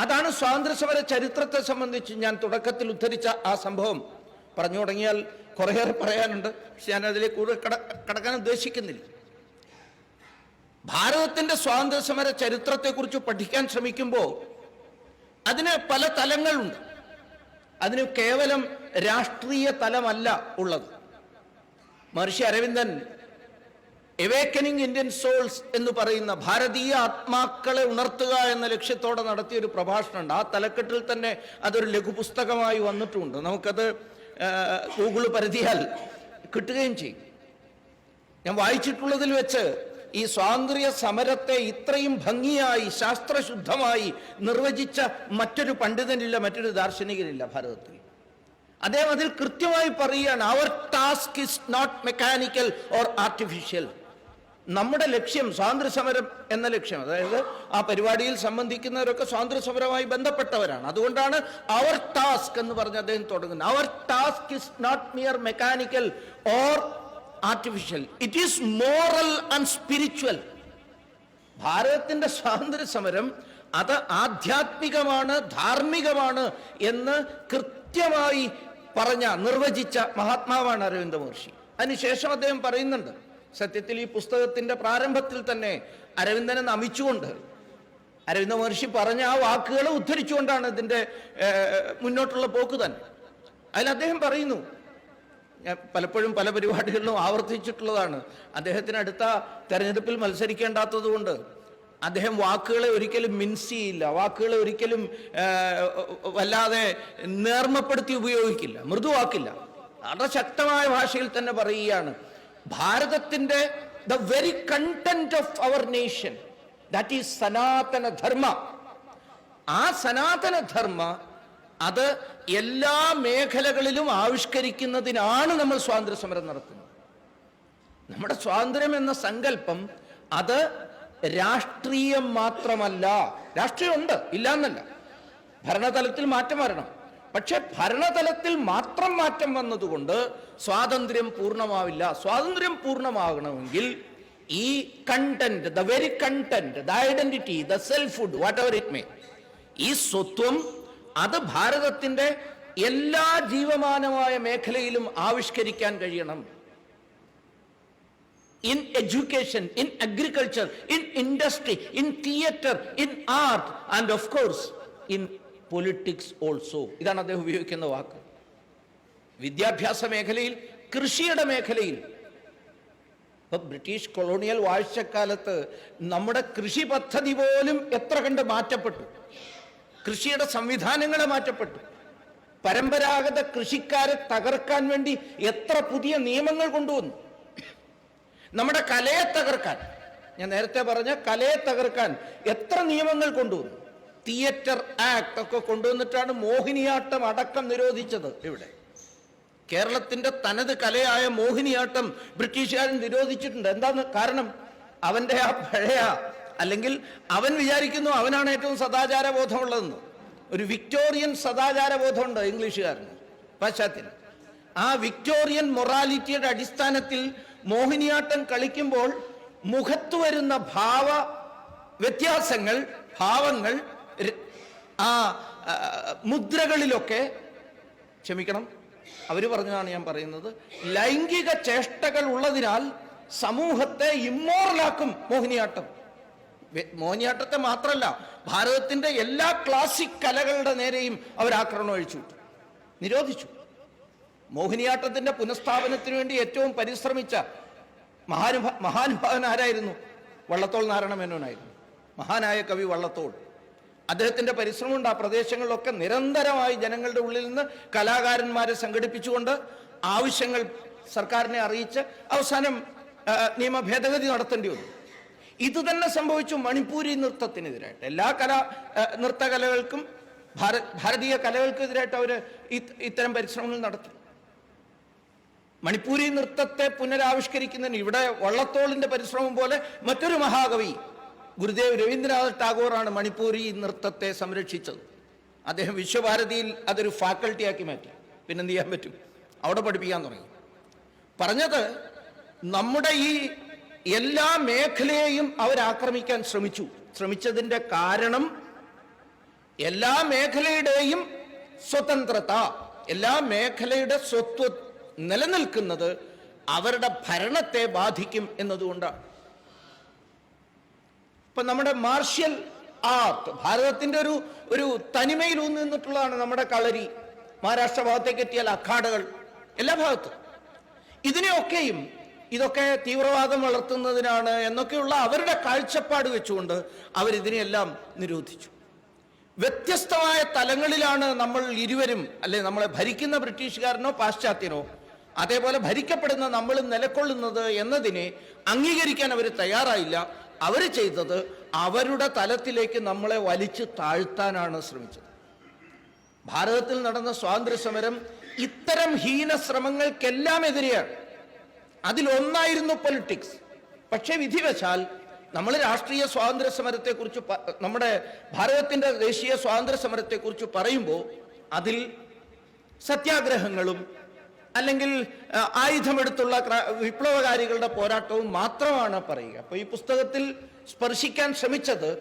അതാണ് സ്വാതന്ത്ര്യസമര ചരിത്രത്തെ സംബന്ധിച്ച് ഞാൻ തുടക്കത്തിൽ ഉദ്ധരിച്ച ആ സംഭവം. പറഞ്ഞു തുടങ്ങിയാൽ കുറേയേറെ പറയാനുണ്ട്, പക്ഷെ ഞാൻ അതിലേക്ക് കൂടുതൽ കടക്കാൻ ഉദ്ദേശിക്കുന്നില്ല. ഭാരതത്തിന്റെ സ്വാതന്ത്ര്യസമര ചരിത്രത്തെക്കുറിച്ച് പഠിക്കാൻ ശ്രമിക്കുമ്പോൾ അതിന് പല തലങ്ങളുണ്ട്. അതിന് കേവലം രാഷ്ട്രീയ തലമല്ല ഉള്ളത്. മഹർഷി അരവിന്ദൻ എവേക്കനിങ് ഇന്ത്യൻ സോൾസ് എന്ന് പറയുന്ന ഭാരതീയ ആത്മാക്കളെ ഉണർത്തുക എന്ന ലക്ഷ്യത്തോടെ നടത്തിയൊരു പ്രഭാഷണമുണ്ട്. ആ തലക്കെട്ടിൽ തന്നെ അതൊരു ലഘുപുസ്തകമായി വന്നിട്ടുമുണ്ട്. നമുക്കത് ഗൂഗിൾ പരതിയാൽ കിട്ടുകയും ചെയ്യും. ഞാൻ വായിച്ചിട്ടുള്ളതിൽ വെച്ച് ഈ സ്വാതന്ത്ര്യ സമരത്തെ ഇത്രയും ഭംഗിയായി ശാസ്ത്രശുദ്ധമായി നിർവചിച്ച മറ്റൊരു പണ്ഡിതനില്ല, മറ്റൊരു ദാർശനികനില്ല ഭാരതത്തിൽ. അദ്ദേഹം അതിൽ കൃത്യമായി പറയുകയാണ്, our task is not mechanical or artificial. നമ്മുടെ ലക്ഷ്യം സ്വാതന്ത്ര്യ സമരം എന്ന ലക്ഷ്യം, അതായത് ആ പരിപാടിയിൽ സംബന്ധിക്കുന്നവരൊക്കെ സ്വാതന്ത്ര്യ സമരവുമായി ബന്ധപ്പെട്ടവരാണ്. അതുകൊണ്ടാണ് അവർ ടാസ്ക് എന്ന് പറഞ്ഞ് അദ്ദേഹം തുടങ്ങുന്നത്. Our task is not mere mechanical or artificial, it is moral and spiritual. ഭാരതത്തിന്റെ സ്വാതന്ത്ര്യ സമരം അത് ആധ്യാത്മികമാണ്, ധാർമ്മികമാണ് എന്ന് കൃത്യമായി നിർവചിച്ച മഹാത്മാവാണ് അരവിന്ദ മഹർഷി. അതിനുശേഷം അദ്ദേഹം പറയുന്നുണ്ട്, സത്യത്തിൽ ഈ പുസ്തകത്തിന്റെ പ്രാരംഭത്തിൽ തന്നെ അരവിന്ദനെ നമിച്ചുകൊണ്ട് അരവിന്ദ മഹർഷി പറഞ്ഞ ആ വാക്കുകളെ ഉദ്ധരിച്ചുകൊണ്ടാണ് ഇതിന്റെ മുന്നോട്ടുള്ള പോക്ക് തന്നെ. അതിൽ അദ്ദേഹം പറയുന്നു, ഞാൻ പലപ്പോഴും പല പരിപാടികളിലും ആവർത്തിച്ചിട്ടുള്ളതാണ്, അദ്ദേഹത്തിന് അടുത്ത തെരഞ്ഞെടുപ്പിൽ മത്സരിക്കേണ്ടാത്തത് കൊണ്ട് അദ്ദേഹം വാക്കുകളെ ഒരിക്കലും മിൻസ് ചെയ്യില്ല, വാക്കുകളെ ഒരിക്കലും വല്ലാതെ നേർമപ്പെടുത്തി ഉപയോഗിക്കില്ല, മൃദുവാക്കില്ല. വളരെ ശക്തമായ ഭാഷയിൽ തന്നെ പറയുകയാണ്, ഭാരതത്തിന്റെ the very content of our nation that is Sanatana Dharma. ആ സനാതന ധർമ്മ അത് എല്ലാ മേഖലകളിലും ആവിഷ്കരിക്കുന്നതിനാണ് നമ്മൾ സ്വാതന്ത്ര്യ സമരം നടത്തുന്നത്. നമ്മുടെ സ്വാതന്ത്ര്യം എന്ന സങ്കല്പം അത് രാഷ്ട്രീയം മാത്രമല്ല. രാഷ്ട്രീയമുണ്ട്, ഇല്ലാന്നല്ല, ഭരണതലത്തിൽ മാറ്റം വരണം. പക്ഷെ ഭരണതലത്തിൽ മാത്രം മാറ്റം വന്നതുകൊണ്ട് സ്വാതന്ത്ര്യം പൂർണ്ണമാവില്ല. സ്വാതന്ത്ര്യം പൂർണ്ണമാകണമെങ്കിൽ ഈ content, the very content, the identity, the selfhood, whatever it may, ഈ സ്വത്വം അത് ഭാരതത്തിന്റെ എല്ലാ ജീവമാനമായ മേഖലയിലും ആവിഷ്കരിക്കാൻ കഴിയണം. In education, in agriculture, in industry, in theater, in art, and of course in politics also. ഇതാണ് അദ്ദേഹം ഉപയോഗിക്കുന്ന വാക്ക്. വിദ്യാഭ്യാസ മേഖലയിൽ, കൃഷിയുടെ മേഖലയിൽ. ഇപ്പൊ ബ്രിട്ടീഷ് കൊളോണിയൽ വാഴ്ചക്കാലത്ത് നമ്മുടെ കൃഷി പദ്ധതി പോലും എത്ര കണ്ട് മാറ്റപ്പെട്ടു. കൃഷിയുടെ സംവിധാനങ്ങളെ മാറ്റപ്പെട്ടു. പരമ്പരാഗത കൃഷിക്കാരെ തകർക്കാൻ വേണ്ടി എത്ര പുതിയ നിയമങ്ങൾ കൊണ്ടുവന്നു. നമ്മുടെ കലയെ തകർക്കാൻ, ഞാൻ നേരത്തെ പറഞ്ഞ കലയെ തകർക്കാൻ എത്ര നിയമങ്ങൾ കൊണ്ടുവന്നു. തിയേറ്റർ ആക്ട് ഒക്കെ കൊണ്ടുവന്നിട്ടാണ് മോഹിനിയാട്ടം അടക്കം നിരോധിച്ചത്. ഇവിടെ കേരളത്തിന്റെ തനത് കലയായ മോഹിനിയാട്ടം ബ്രിട്ടീഷുകാരൻ നിരോധിച്ചിട്ടുണ്ട്. എന്താണ് കാരണം? അവന്റെ ആ പഴയ അല്ലെങ്കിൽ അവൻ വിചാരിക്കുന്നു അവനാണ് ഏറ്റവും സദാചാരബോധമുള്ളതെന്ന്. ഒരു വിക്ടോറിയൻ സദാചാരബോധമുണ്ട് ഇംഗ്ലീഷുകാരന്, പാശ്ചാത്യന്. ആ വിക്ടോറിയൻ മൊറാലിറ്റിയുടെ അടിസ്ഥാനത്തിൽ മോഹിനിയാട്ടം കളിക്കുമ്പോൾ മുഖത്ത് വരുന്ന ഭാവ വ്യത്യാസങ്ങൾ, ഭാവങ്ങൾ, ആ മുദ്രകളിലൊക്കെ, ക്ഷമിക്കണം, അവർ പറഞ്ഞതാണ് ഞാൻ പറയുന്നത്, ലൈംഗിക ചേഷ്ടകൾ ഉള്ളതിനാൽ സമൂഹത്തെ ഇമ്മോറലാക്കും മോഹിനിയാട്ടം. മോഹിനിയാട്ടത്തെ മാത്രമല്ല, ഭാരതത്തിന്റെ എല്ലാ ക്ലാസിക് കലകളുടെ നേരെയും അവർ ആക്രമണം അഴിച്ചു വിട്ടു, നിരോധിച്ചു. മോഹിനിയാട്ടത്തിന്റെ പുനഃസ്ഥാപനത്തിന് വേണ്ടി ഏറ്റവും പരിശ്രമിച്ച മഹാനുഭാവൻ ആരായിരുന്നു? വള്ളത്തോൾ നാരായണ മേനോനായിരുന്നു, മഹാനായ കവി വള്ളത്തോൾ. അദ്ദേഹത്തിന്റെ പരിശ്രമമുണ്ട്. ആ പ്രദേശങ്ങളിലൊക്കെ നിരന്തരമായി ജനങ്ങളുടെ ഉള്ളിൽ നിന്ന് കലാകാരന്മാരെ സംഘടിപ്പിച്ചുകൊണ്ട് ആവശ്യങ്ങൾ സർക്കാരിനെ അറിയിച്ച് അവസാനം നിയമ ഭേദഗതി നടത്തേണ്ടി വന്നു. ഇത് തന്നെ സംഭവിച്ചു മണിപ്പൂരി നൃത്തത്തിനെതിരായിട്ട്. എല്ലാ നൃത്തകലകൾക്കും ഭാരതീയ കലകൾക്കെതിരായിട്ട് അവർ ഇത്തരം പരിശ്രമങ്ങൾ നടത്തി. മണിപ്പൂരി നൃത്തത്തെ പുനരാവിഷ്കരിക്കുന്നതിന് ഇവിടെ വള്ളത്തോളിന്റെ പരിശ്രമം പോലെ മറ്റൊരു മഹാകവി ഗുരുദേവ് രവീന്ദ്രനാഥ് ടാഗോറാണ് മണിപ്പൂരി നൃത്തത്തെ സംരക്ഷിച്ചത്. അദ്ദേഹം വിശ്വഭാരതിയിൽ അതൊരു ഫാക്കൽറ്റിയാക്കി മാറ്റി. പിന്നെന്ത് ചെയ്യാൻ പറ്റും? അവിടെ പഠിപ്പിക്കാൻ തുടങ്ങി. പറഞ്ഞത്, നമ്മുടെ ഈ എല്ലാ മേഖലയെയും അവരാക്രമിക്കാൻ ശ്രമിച്ചതിന്റെ കാരണം എല്ലാ മേഖലയുടെയും സ്വതന്ത്രത, എല്ലാ മേഖലയുടെ സ്വത്വ നിലനിൽക്കുന്നത് അവരുടെ ഭരണത്തെ ബാധിക്കും എന്നതുകൊണ്ടാണ്. ഇപ്പൊ നമ്മുടെ മാർഷ്യൽ ആർട്ട് ഭാരതത്തിന്റെ ഒരു തനിമയിൽ ഊന്നി നിന്നിട്ടുള്ളതാണ്. നമ്മുടെ കളരി, മഹാരാഷ്ട്ര ഭാഗത്തേക്ക് എത്തിയാൽ അഖാഡകൾ, എല്ലാ ഭാഗത്തും. ഇതിനെയൊക്കെയും ഇതൊക്കെ തീവ്രവാദം വളർത്തുന്നതിനാണ് എന്നൊക്കെയുള്ള അവരുടെ കാഴ്ചപ്പാട് വെച്ചുകൊണ്ട് അവരിതിനെയെല്ലാം നിരോധിച്ചു. വ്യത്യസ്തമായ തലങ്ങളിലാണ് നമ്മൾ ഇരുവരും, അല്ലെ നമ്മളെ ഭരിക്കുന്ന ബ്രിട്ടീഷുകാരനോ പാശ്ചാത്യനോ അതേപോലെ ഭരിക്കപ്പെടുന്ന നമ്മൾ നിലകൊള്ളുന്നത് എന്നതിനെ അംഗീകരിക്കാൻ അവർ തയ്യാറായില്ല. അവർ ചെയ്തത് അവരുടെ തലത്തിലേക്ക് നമ്മളെ വലിച്ചു താഴ്ത്താനാണ് ശ്രമിച്ചത്. ഭാരതത്തിൽ നടന്ന സ്വാതന്ത്ര്യ സമരം ഇത്തരം ഹീന ശ്രമങ്ങൾക്കെല്ലാം എതിരെയാണ്. അതിലൊന്നായിരുന്നു പൊളിറ്റിക്സ്. പക്ഷേ വിധിവശാൽ നമ്മൾ രാഷ്ട്രീയ സ്വാതന്ത്ര്യ സമരത്തെക്കുറിച്ച്, നമ്മുടെ ഭാരതത്തിന്റെ ദേശീയ സ്വാതന്ത്ര്യ സമരത്തെക്കുറിച്ച് പറയുമ്പോൾ അതിൽ സത്യാഗ്രഹങ്ങളും അല്ലെങ്കിൽ ആയുധമെടുത്തുള്ള വിപ്ലവകാരികളുടെ പോരാട്ടവും മാത്രമാണ് പറയുക. അപ്പൊ ഈ പുസ്തകത്തിൽ സ്പർശിക്കാൻ ശ്രമിച്ചത്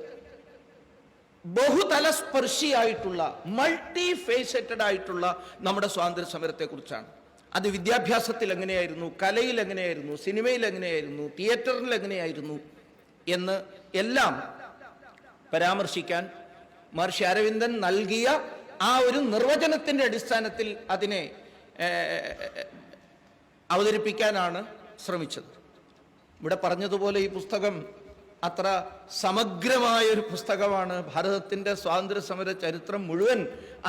ബഹുതല സ്പർശിയായിട്ടുള്ള, മൾട്ടി ഫേസറ്റഡ് ആയിട്ടുള്ള നമ്മുടെ സ്വാതന്ത്ര്യ സമരത്തെ കുറിച്ചാണ്. അത് വിദ്യാഭ്യാസത്തിൽ എങ്ങനെയായിരുന്നു, കലയിൽ എങ്ങനെയായിരുന്നു, സിനിമയിൽ എങ്ങനെയായിരുന്നു, തിയേറ്ററിൽ എങ്ങനെയായിരുന്നു എന്ന് എല്ലാം പരാമർശിക്കാൻ മഹർഷി അരവിന്ദൻ നൽകിയ ആ ഒരു നിർവചനത്തിന്റെ അടിസ്ഥാനത്തിൽ അതിനെ അവതരിപ്പിക്കാനാണ് ശ്രമിച്ചത്. ഇവിടെ പറഞ്ഞതുപോലെ ഈ പുസ്തകം അത്ര സമഗ്രമായൊരു പുസ്തകമാണ്. ഭാരതത്തിൻ്റെ സ്വാതന്ത്ര്യ സമര ചരിത്രം മുഴുവൻ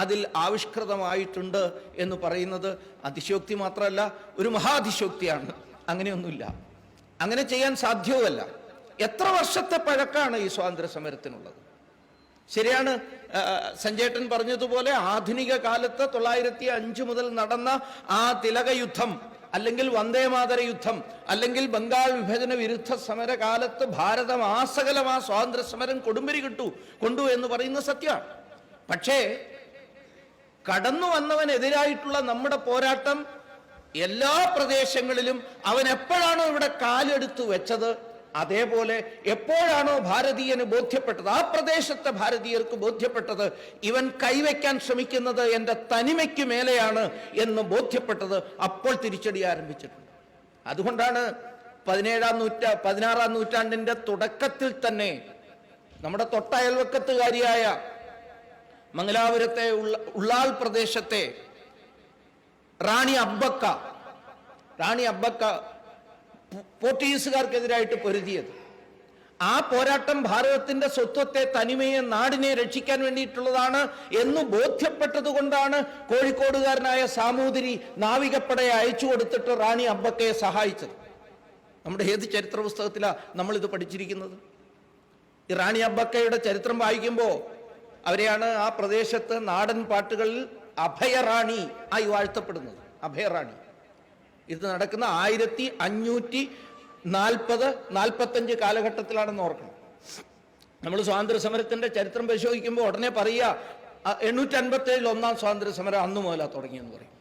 അതിൽ ആവിഷ്കൃതമായിട്ടുണ്ട് എന്ന് പറയുന്നത് അതിശയോക്തി മാത്രമല്ല, ഒരു മഹാതിശയോക്തിയാണ്. അങ്ങനെയൊന്നുമില്ല, അങ്ങനെ ചെയ്യാൻ സാധ്യവുമല്ല. എത്ര വർഷത്തെ പഴക്കാണ് ഈ സ്വാതന്ത്ര്യ സമരത്തിനുള്ളത്? ശരിയാണ്, സഞ്ജേട്ടൻ പറഞ്ഞതുപോലെ ആധുനിക കാലത്ത് 905 മുതൽ നടന്ന ആ തിലക യുദ്ധം, അല്ലെങ്കിൽ വന്ദേമാതര യുദ്ധം, അല്ലെങ്കിൽ ബംഗാൾ വിഭജന വിരുദ്ധ സമരകാലത്ത് ഭാരതം ആസകലം ആ സ്വാതന്ത്ര്യ സമരം കൊടുമ്പിരി കൊണ്ടു എന്ന് പറയുന്ന സത്യമാണ്. പക്ഷേ കടന്നു വന്നവനെതിരായിട്ടുള്ള നമ്മുടെ പോരാട്ടം എല്ലാ പ്രദേശങ്ങളിലും അവൻ എപ്പോഴാണോ ഇവിടെ കാലെടുത്തു വെച്ചത്, അതേപോലെ എപ്പോഴാണോ ഭാരതീയന് ബോധ്യപ്പെട്ടത്, ആ പ്രദേശത്തെ ഭാരതീയർക്ക് ബോധ്യപ്പെട്ടത് ഇവൻ കൈവയ്ക്കാൻ ശ്രമിക്കുന്നത് എൻ്റെ തനിമയ്ക്ക് മേലെയാണ് എന്ന് ബോധ്യപ്പെട്ടത്, അപ്പോൾ തിരിച്ചടി ആരംഭിച്ചിട്ടുണ്ട്. അതുകൊണ്ടാണ് 16-ാം നൂറ്റാണ്ടിന്റെ തുടക്കത്തിൽ തന്നെ നമ്മുടെ തൊട്ടയൽവക്കത്തുകാരിയായ മംഗലാപുരത്തെ ഉള്ളാൾ പ്രദേശത്തെ റാണി അബ്ബക്ക പോർച്ചുഗീസുകാർക്കെതിരായിട്ട് പൊരുതിയത്. ആ പോരാട്ടം ഭാരതത്തിന്റെ സ്വത്വത്തെ, തനിമയെ, നാടിനെ രക്ഷിക്കാൻ വേണ്ടിയിട്ടുള്ളതാണ് എന്ന് ബോധ്യപ്പെട്ടത് കൊണ്ടാണ് കോഴിക്കോടുകാരനായ സാമൂതിരി നാവികപ്പടയെ അയച്ചു കൊടുത്തിട്ട് റാണി അബ്ബക്കയെ സഹായിച്ചത്. നമ്മുടെ ഏത് ചരിത്ര പുസ്തകത്തിലാണ് നമ്മളിത് പഠിച്ചിരിക്കുന്നത്? ഈ റാണി അബ്ബക്കയുടെ ചരിത്രം വായിക്കുമ്പോൾ അവരെയാണ് ആ പ്രദേശത്ത് നാടൻ പാട്ടുകളിൽ അഭയറാണി ആയി വാഴ്ത്തപ്പെടുന്നത്. അഭയറാണി. ഇത് നടക്കുന്ന 1540-45 കാലഘട്ടത്തിലാണെന്ന് ഓർക്കണം. നമ്മൾ സ്വാതന്ത്ര്യ സമരത്തിന്റെ ചരിത്രം പരിശോധിക്കുമ്പോൾ ഉടനെ പറയുക 857 ഒന്നാം സ്വാതന്ത്ര്യ സമരം അന്ന് മുതലാണ് തുടങ്ങിയെന്ന് പറയും.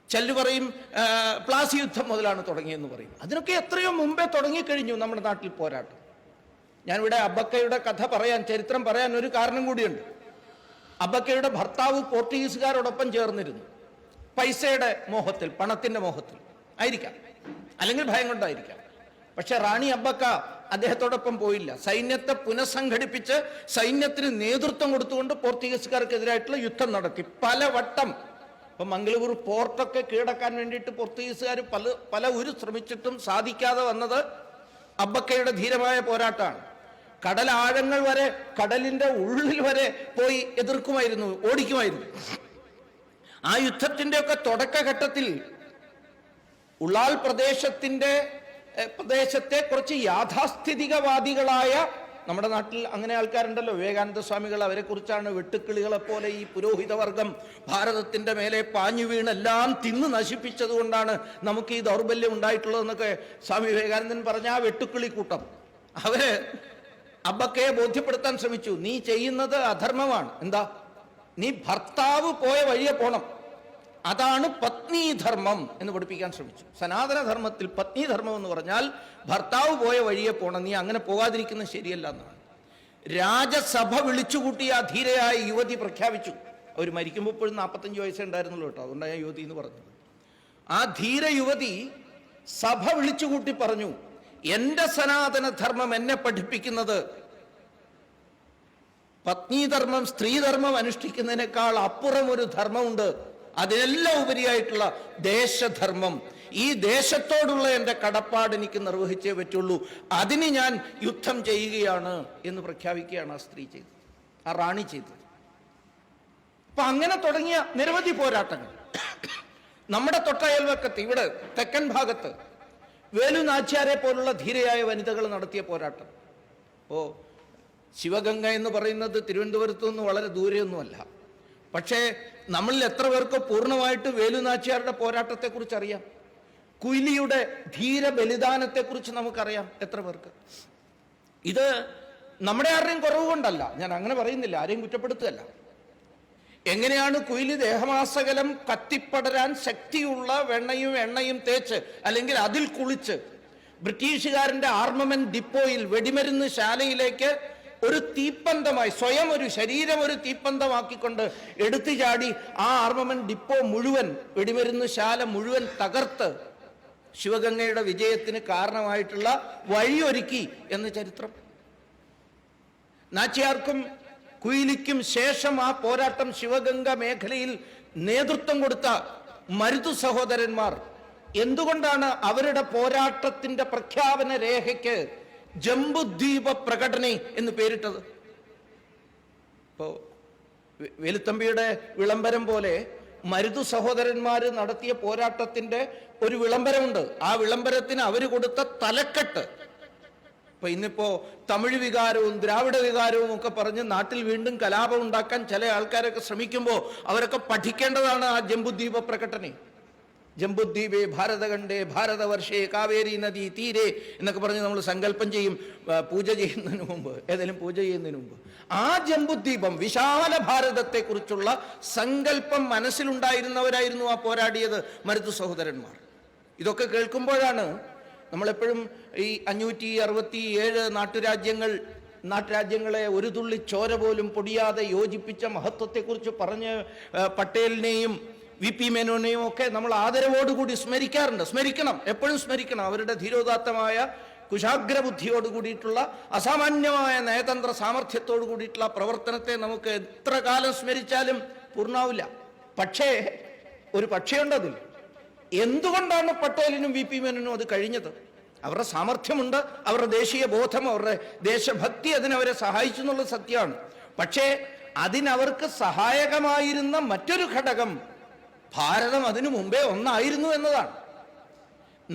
ചിലർ പറയും പ്ലാസി യുദ്ധം മുതലാണ് തുടങ്ങിയെന്ന് പറയും. അതിനൊക്കെ എത്രയോ മുമ്പേ തുടങ്ങിക്കഴിഞ്ഞു നമ്മുടെ നാട്ടിൽ പോരാട്ടം. ഞാനിവിടെ അബ്ബക്കയുടെ കഥ പറയാൻ, ചരിത്രം പറയാൻ ഒരു കാരണം കൂടിയുണ്ട്. അബ്ബക്കയുടെ ഭർത്താവ് പോർച്ചുഗീസുകാരോടൊപ്പം ചേർന്നിരുന്നു. പൈസയുടെ മോഹത്തിൽ, പണത്തിന്റെ മോഹത്തിൽ ആയിരിക്കാം, അല്ലെങ്കിൽ ഭയം കൊണ്ടായിരിക്കാം. പക്ഷെ റാണി അബ്ബക്ക അദ്ദേഹത്തോടൊപ്പം പോയില്ല. സൈന്യത്തെ പുനഃസംഘടിപ്പിച്ച് സൈന്യത്തിന് നേതൃത്വം കൊടുത്തുകൊണ്ട് പോർച്ചുഗീസുകാർക്കെതിരായിട്ടുള്ള യുദ്ധം നടത്തി പലവട്ടം. ഇപ്പൊ മംഗളൂരു പോർട്ടൊക്കെ കീഴടക്കാൻ വേണ്ടിയിട്ട് പോർച്ചുഗീസുകാർ പല ഉരു ശ്രമിച്ചിട്ടും സാധിക്കാതെ വന്നത് അബ്ബക്കയുടെ ധീരമായ പോരാട്ടമാണ്. കടലാഴങ്ങൾ വരെ, കടലിന്റെ ഉള്ളിൽ വരെ പോയി എതിർക്കുമായിരുന്നു, ഓടിക്കുമായിരുന്നു. ആ യുദ്ധത്തിന്റെ ഒക്കെ തുടക്കഘട്ടത്തിൽ ഉള്ളാൾ പ്രദേശത്തെ കുറച്ച് യാഥാസ്ഥിതികവാദികളായ, നമ്മുടെ നാട്ടിൽ അങ്ങനെ ആൾക്കാരുണ്ടല്ലോ, വിവേകാനന്ദ സ്വാമികൾ, അവരെ കുറിച്ചാണ് വെട്ടുക്കിളികളെ പോലെ ഈ പുരോഹിതവർഗം ഭാരതത്തിന്റെ മേലെ പാഞ്ഞു വീണെല്ലാം തിന്ന് നശിപ്പിച്ചത് കൊണ്ടാണ് നമുക്ക് ഈ ദൗർബല്യം ഉണ്ടായിട്ടുള്ളതെന്നൊക്കെ സ്വാമി വിവേകാനന്ദൻ പറഞ്ഞ ആ വെട്ടുക്കിളി കൂട്ടം, അവര് അബ്ബക്കയെ ബോധ്യപ്പെടുത്താൻ ശ്രമിച്ചു. നീ ചെയ്യുന്നത് അധർമ്മമാണ്. എന്താ? നീ ഭർത്താവ് പോയ വഴിയെ പോണം, അതാണ് പത്നീധർമ്മം എന്ന് പഠിപ്പിക്കാൻ ശ്രമിച്ചു. സനാതനധർമ്മത്തിൽ പത്നീധർമ്മം എന്ന് പറഞ്ഞാൽ ഭർത്താവ് പോയ വഴിയെ പോണം, നീ അങ്ങനെ പോകാതിരിക്കുന്നത് ശരിയല്ല എന്നാണ്. രാജസഭ വിളിച്ചുകൂട്ടിയ ആ ധീരയായ യുവതി പ്രഖ്യാപിച്ചു. അവർ മരിക്കുമ്പോൾ ഇപ്പോഴും 45 വയസ്സേ ഉണ്ടായിരുന്നുള്ളൂ കേട്ടോ, അതുകൊണ്ടാണ് ഞാൻ യുവതി എന്ന് പറഞ്ഞത്. ആ ധീര യുവതി സഭ വിളിച്ചുകൂട്ടി പറഞ്ഞു, എന്റെ സനാതനധർമ്മം എന്നെ പഠിപ്പിക്കുന്നത് പത്നീധർമ്മം, സ്ത്രീധർമ്മം അനുഷ്ഠിക്കുന്നതിനേക്കാൾ അപ്പുറം ഒരു ധർമ്മമുണ്ട്, അതിനെല്ലാം ഉപരിയായിട്ടുള്ള ദേശധർമ്മം. ഈ ദേശത്തോടുള്ള എൻ്റെ കടപ്പാട് എനിക്ക് നിർവഹിച്ചേ പറ്റുള്ളൂ, അതിന് ഞാൻ യുദ്ധം ചെയ്യുകയാണ് എന്ന് പ്രഖ്യാപിക്കുകയാണ് ആ സ്ത്രീ ചെയ്തത്, ആ റാണി ചെയ്തത്. അപ്പൊ അങ്ങനെ തുടങ്ങിയ നിരവധി പോരാട്ടങ്ങൾ നമ്മുടെ തൊട്ടയൽവക്കത്ത്, ഇവിടെ തെക്കൻ ഭാഗത്ത് വേലു നാച്ചിയാരെ പോലുള്ള ധീരയായ വനിതകൾ നടത്തിയ പോരാട്ടം. ശിവഗംഗ എന്ന് പറയുന്നത് തിരുവനന്തപുരത്തു നിന്ന് വളരെ ദൂരെയൊന്നുമല്ല. പക്ഷേ നമ്മളിൽ എത്ര പേർക്ക് പൂർണ്ണമായിട്ട് വേലു നാച്ചിയാരുടെ പോരാട്ടത്തെക്കുറിച്ച് അറിയാം? കുയിലിയുടെ ധീര ബലിദാനത്തെക്കുറിച്ച് നമുക്കറിയാം എത്ര പേർക്ക്? ഇത് നമ്മുടെ ആരുടെയും കുറവ് കൊണ്ടല്ല, ഞാൻ അങ്ങനെ പറയുന്നില്ല, ആരെയും കുറ്റപ്പെടുത്തുകയല്ല. എങ്ങനെയാണ് കുയിലി ദേഹമാസകലം കത്തിപ്പടരാൻ ശക്തിയുള്ള വെണ്ണയും എണ്ണയും തേച്ച്, അല്ലെങ്കിൽ അതിൽ കുളിച്ച്, ബ്രിട്ടീഷുകാരന്റെ ആർമമെന്റ് ഡിപ്പോയിൽ, വെടിമരുന്ന് ശാലയിലേക്ക് ഒരു തീപ്പന്തമായി, സ്വയം ഒരു ശരീരം ഒരു തീപ്പന്തമാക്കിക്കൊണ്ട് എടുത്തു ചാടി ആ ആർമമെന്റ് ഡിപ്പോ മുഴുവൻ, വെടിമരുന്ന് ശാല മുഴുവൻ തകർത്ത് ശിവഗംഗയുടെ വിജയത്തിന് കാരണമായിട്ടുള്ള വഴിയൊരുക്കി എന്ന് ചരിത്രം. നാച്ചിയാർക്കും കുയിലിക്കും ശേഷം ആ പോരാട്ടം ശിവഗംഗ മേഖലയിൽ നേതൃത്വം കൊടുത്ത മരുതു സഹോദരന്മാർ എന്തുകൊണ്ടാണ് അവരുടെ പോരാട്ടത്തിന്റെ പ്രഖ്യാപന രേഖയ്ക്ക് ജംബുദ്വീപ പ്രകടന എന്ന് പേരിട്ടത്? ഇപ്പോ വേലുത്തമ്പിയുടെ വിളംബരം പോലെ മരുതു സഹോദരന്മാർ നടത്തിയ പോരാട്ടത്തിന്റെ ഒരു വിളംബരമുണ്ട്. ആ വിളംബരത്തിന് അവർ കൊടുത്ത തലക്കെട്ട്, ഇപ്പൊ ഇന്നിപ്പോ തമിഴ് വികാരവും ദ്രാവിഡ വികാരവും ഒക്കെ പറഞ്ഞ് നാട്ടിൽ വീണ്ടും കലാപം ഉണ്ടാക്കാൻ ചില ആൾക്കാരൊക്കെ ശ്രമിക്കുമ്പോൾ അവരൊക്കെ പഠിക്കേണ്ടതാണ് ആ ജംബുദ്വീപ പ്രകടന. ജംബുദ്വീപേ ഭാരതഖണ്ഡേ ഭാരതവർഷേ കാവേരി നദി തീരെ എന്നൊക്കെ പറഞ്ഞ് നമ്മൾ സങ്കല്പം ചെയ്യും പൂജ ചെയ്യുന്നതിന് മുമ്പ്, ഏതെങ്കിലും പൂജ ചെയ്യുന്നതിന് മുമ്പ്. ആ ജംബുദ്വീപം, വിശാല ഭാരതത്തെക്കുറിച്ചുള്ള സങ്കല്പം മനസ്സിലുണ്ടായിരുന്നവരായിരുന്നു ആ പോരാടിയത് മരുതു സഹോദരന്മാർ. ഇതൊക്കെ കേൾക്കുമ്പോഴാണ് നമ്മളെപ്പോഴും ഈ 567 നാട്ടുരാജ്യങ്ങളെ ഒരു തുള്ളി ചോര പോലും പൊടിയാതെ യോജിപ്പിച്ച മഹത്വത്തെക്കുറിച്ച് പറഞ്ഞ് പട്ടേലിനെയും വി പി മേനോനെയും ഒക്കെ നമ്മൾ ആദരവോടുകൂടി സ്മരിക്കണം, എപ്പോഴും സ്മരിക്കണം. അവരുടെ ധീരോദാത്തമായ കുശാഗ്രബുദ്ധിയോട് കൂടിയിട്ടുള്ള അസാമാന്യമായ നയതന്ത്ര സാമർഥ്യത്തോട് കൂടിയിട്ടുള്ള പ്രവർത്തനത്തെ നമുക്ക് എത്ര കാലം സ്മരിച്ചാലും പൂർണ്ണാവില്ല. പക്ഷേ ഒരു പക്ഷേയുണ്ടതിൽ. എന്തുകൊണ്ടാണ് പട്ടേലിനും വി പി മേനോനും അത് കഴിഞ്ഞത്? അവരുടെ സാമർഥ്യമുണ്ട്, അവരുടെ ദേശീയ ബോധം, അവരുടെ ദേശഭക്തി അതിനവരെ സഹായിച്ചു എന്നുള്ളത് സത്യമാണ്. പക്ഷേ അതിനവർക്ക് സഹായകമായിരുന്ന മറ്റൊരു ഘടകം ഭാരതം അതിനു മുമ്പേ ഒന്നായിരുന്നു എന്നതാണ്.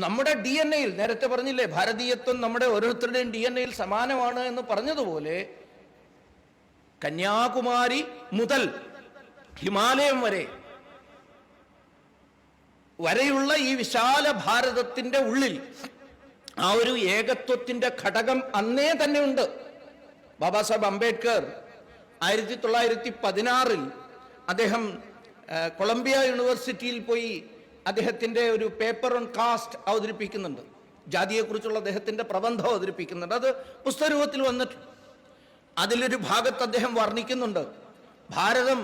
നമ്മുടെ DNA-യിൽ, നേരത്തെ പറഞ്ഞില്ലേ ഭാരതീയത്വം നമ്മുടെ ഓരോരുത്തരുടെയും DNA-യിൽ സമാനമാണ് എന്ന് പറഞ്ഞതുപോലെ, കന്യാകുമാരി മുതൽ ഹിമാലയം വരെയുള്ള ഈ വിശാല ഭാരതത്തിന്റെ ഉള്ളിൽ ആ ഒരു ഏകത്വത്തിന്റെ ഘടകം അന്നേ തന്നെ ഉണ്ട്. ബാബാ സാഹേബ് അംബേദ്കർ 1916 അദ്ദേഹം കൊളംബിയ യൂണിവേഴ്സിറ്റിയിൽ പോയി അദ്ദേഹത്തിൻ്റെ ഒരു പേപ്പർ ഓൺ കാസ്റ്റ് അവതരിപ്പിക്കുന്നുണ്ട്. ജാതിയെക്കുറിച്ചുള്ള അദ്ദേഹത്തിൻ്റെ പ്രബന്ധം അവതരിപ്പിക്കുന്നുണ്ട്. അത് പുസ്തകരൂപത്തിൽ വന്നിട്ടുണ്ട്. അതിലൊരു ഭാഗത്ത് അദ്ദേഹം വർണ്ണിക്കുന്നുണ്ട്, ഭാരതം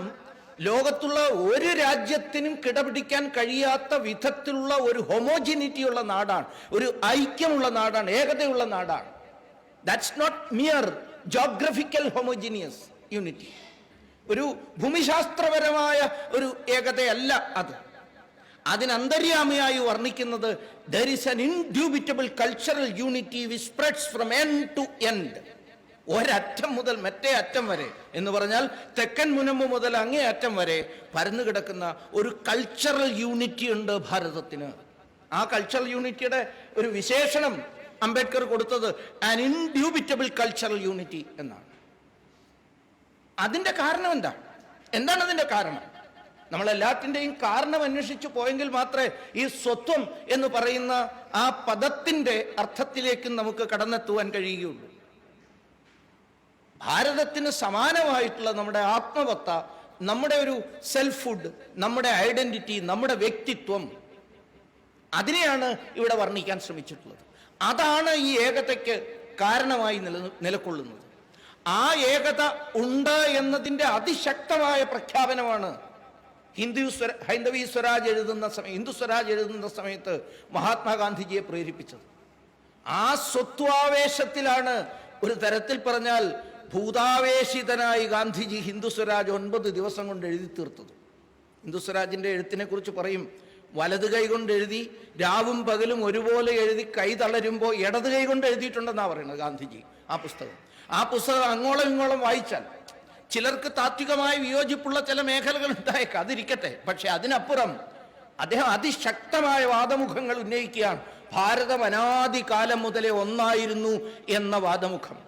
ലോകത്തുള്ള ഒരു രാജ്യത്തിനും കിടപിടിക്കാൻ കഴിയാത്ത വിധത്തിലുള്ള ഒരു ഹോമോജിനിറ്റി ഉള്ള നാടാണ്, ഒരു ഐക്യമുള്ള നാടാണ്, ഏകതയുള്ള നാടാണ്. That's not mere geographical homogeneous unity, ഒരു ഭൂമിശാസ്ത്രപരമായ ഒരു ഏകതയല്ല അത്. അതിനന്തര്യാമിയായി വർണ്ണിക്കുന്നത് there is an indubitable cultural unity which spreads from end to end. ഒരറ്റം മുതൽ മറ്റേ അറ്റം വരെ എന്ന് പറഞ്ഞാൽ തെക്കൻ മുനമ്പ് മുതൽ അങ്ങേ അറ്റം വരെ പരന്നു കിടക്കുന്ന ഒരു കൾച്ചറൽ യൂണിറ്റി ഉണ്ട് ഭാരതത്തിന്. ആ കൾച്ചറൽ യൂണിറ്റിയുടെ ഒരു വിശേഷണം അംബേദ്കർ കൊടുത്തത് an indubitable cultural unity എന്നാണ്. അതിന്റെ കാരണം എന്താണ് അതിന്റെ കാരണം? നമ്മളെല്ലാത്തിൻ്റെയും കാരണം അന്വേഷിച്ചു പോയെങ്കിൽ മാത്രമേ ഈ സ്വത്വം എന്ന് പറയുന്ന ആ പദത്തിൻ്റെ അർത്ഥത്തിലേക്ക് നമുക്ക് കടന്നെത്തുവാൻ കഴിയുകയുള്ളൂ. ഭാരതത്തിന് സമാനമായിട്ടുള്ള നമ്മുടെ ആത്മവത്ത, നമ്മുടെ ഒരു സെൽഫ്ഹുഡ്, നമ്മുടെ ഐഡന്റിറ്റി, നമ്മുടെ വ്യക്തിത്വം, അതിനെയാണ് ഇവിടെ വർണ്ണിക്കാൻ ശ്രമിച്ചിട്ടുള്ളത്. അതാണ് ഈ ഏകതയ്ക്ക് കാരണമായി നിലകൊള്ളുന്നത്. ആ ഏകത ഉണ്ട് എന്നതിൻ്റെ അതിശക്തമായ പ്രഖ്യാപനമാണ് ഹിന്ദു സ്വരാജ് എഴുതുന്ന സമയത്ത് മഹാത്മാഗാന്ധിജിയെ പ്രേരിപ്പിച്ചത്. ആ സ്വത്വാവേശത്തിലാണ്, ഒരു തരത്തിൽ പറഞ്ഞാൽ ഭൂതാവേശിതനായി ഗാന്ധിജി ഹിന്ദു സ്വരാജ് 9 ദിവസം കൊണ്ട് എഴുതി തീർത്തത്. ഹിന്ദു സ്വരാജിൻ്റെ എഴുത്തിനെ കുറിച്ച് പറയും, വലത് കൈ കൊണ്ട് എഴുതി, രാവും പകലും ഒരുപോലെ എഴുതി, കൈ തളരുമ്പോൾ ഇടത് കൈ കൊണ്ട് എഴുതിയിട്ടുണ്ടെന്നാണ് പറയുന്നത് ഗാന്ധിജി. ആ പുസ്തകം അങ്ങോളം ഇങ്ങോളം വായിച്ചാൽ ചിലർക്ക് താത്വികമായി വിയോജിപ്പുള്ള ചില മേഖലകൾ ഉണ്ടായേക്കാം, അതിരിക്കട്ടെ. പക്ഷെ അതിനപ്പുറം അദ്ദേഹം അതിശക്തമായ വാദമുഖങ്ങൾ ഉന്നയിക്കുകയാണ്. ഭാരതം അനാദികാലം മുതലേ ഒന്നായിരുന്നു എന്ന വാദമുഖം,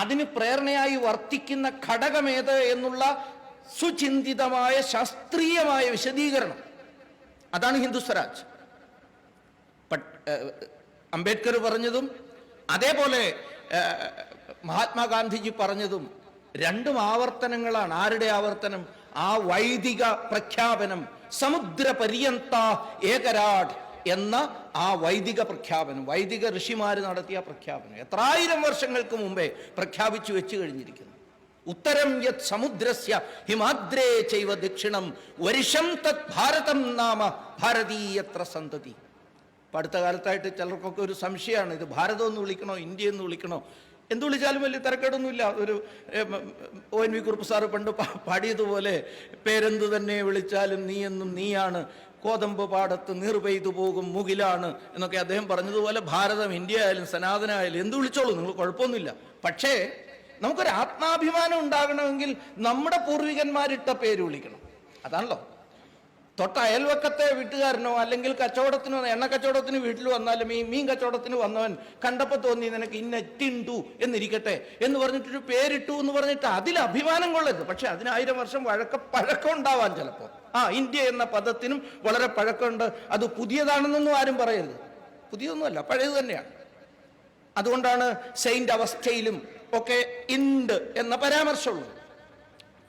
അതിന് പ്രേരണയായി വർത്തിക്കുന്ന ഘടകമേത് എന്നുള്ള സുചിന്തിതമായ ശാസ്ത്രീയമായ വിശദീകരണം, അതാണ് ഹിന്ദു സ്വരാജ്. അംബേദ്കർ പറഞ്ഞതും അതേപോലെ മഹാത്മാഗാന്ധിജി പറഞ്ഞതും രണ്ടും ആവർത്തനങ്ങളാണ്. ആരുടെ ആവർത്തനം? ആ വൈദിക പ്രഖ്യാപനം, സമുദ്രപര്യന്ത ഏകരാട് എന്ന ആ വൈദിക പ്രഖ്യാപനം, വൈദിക ഋഷിമാർ നടത്തിയ പ്രഖ്യാപനം എത്രായിരം വർഷങ്ങൾക്ക് മുമ്പേ പ്രഖ്യാപിച്ചു വെച്ചു കഴിഞ്ഞിരിക്കുന്നു. ഉത്തരം യത് സമുദ്രസ്യ ഹിമാദ്രേ ചൈവ ദക്ഷിണം വരിഷം തത് ഭാരതം നാമ ഭാരതീയത്ര സന്തതി. അടുത്ത കാലത്തായിട്ട് ചിലർക്കൊക്കെ ഒരു സംശയമാണ്, ഇത് ഭാരതം എന്ന് വിളിക്കണോ ഇന്ത്യ എന്ന് വിളിക്കണോ? എന്ത് വിളിച്ചാലും വലിയ തിരക്കേടൊന്നുമില്ല. ഒരു ONV കുറുപ്പ് സാറ് പണ്ട് പാടിയതുപോലെ, പേരെന്തു തന്നെ വിളിച്ചാലും നീ എന്നും നീയാണ്, കോതമ്പ് പാടത്ത് നീർ പെയ്തു പോകും മുകിലാണ് എന്നൊക്കെ അദ്ദേഹം പറഞ്ഞതുപോലെ ഭാരതം ഇന്ത്യ ആയാലും സനാതന ആയാലും എന്ത് വിളിച്ചോളൂ, നിങ്ങൾ കുഴപ്പമൊന്നുമില്ല. പക്ഷേ നമുക്കൊരു ആത്മാഭിമാനം ഉണ്ടാകണമെങ്കിൽ നമ്മുടെ പൂർവികന്മാരിട്ട പേര് വിളിക്കണം. അതാണല്ലോ. തൊട്ട അയൽവക്കത്തെ വീട്ടുകാരനോ അല്ലെങ്കിൽ കച്ചവടത്തിനോ, എണ്ണ കച്ചവടത്തിന് വീട്ടിൽ വന്നാലും ഈ മീൻ കച്ചവടത്തിന് വന്നവൻ കണ്ടപ്പോൾ തോന്നി നിനക്ക് ഇന്ന ടിൻടു എന്നിരിക്കട്ടെ എന്ന് പറഞ്ഞിട്ടൊരു പേരിട്ടു എന്ന് പറഞ്ഞിട്ട് അതിൽ അഭിമാനം കൊള്ളരുത്. പക്ഷെ 1000 വർഷം പഴക്കം ഉണ്ടാവാൻ ചിലപ്പോൾ. ഇന്ത്യ എന്ന പദത്തിനും വളരെ പഴക്കമുണ്ട്. അത് പുതിയതാണെന്നൊന്നും ആരും പറയരുത്. പുതിയതൊന്നുമല്ല, പഴയത് തന്നെയാണ്. അതുകൊണ്ടാണ് സെയിന്റ് അവസ്ഥയിലും ഒക്കെ ഇണ്ട് എന്ന പരാമർശമുള്ളത്.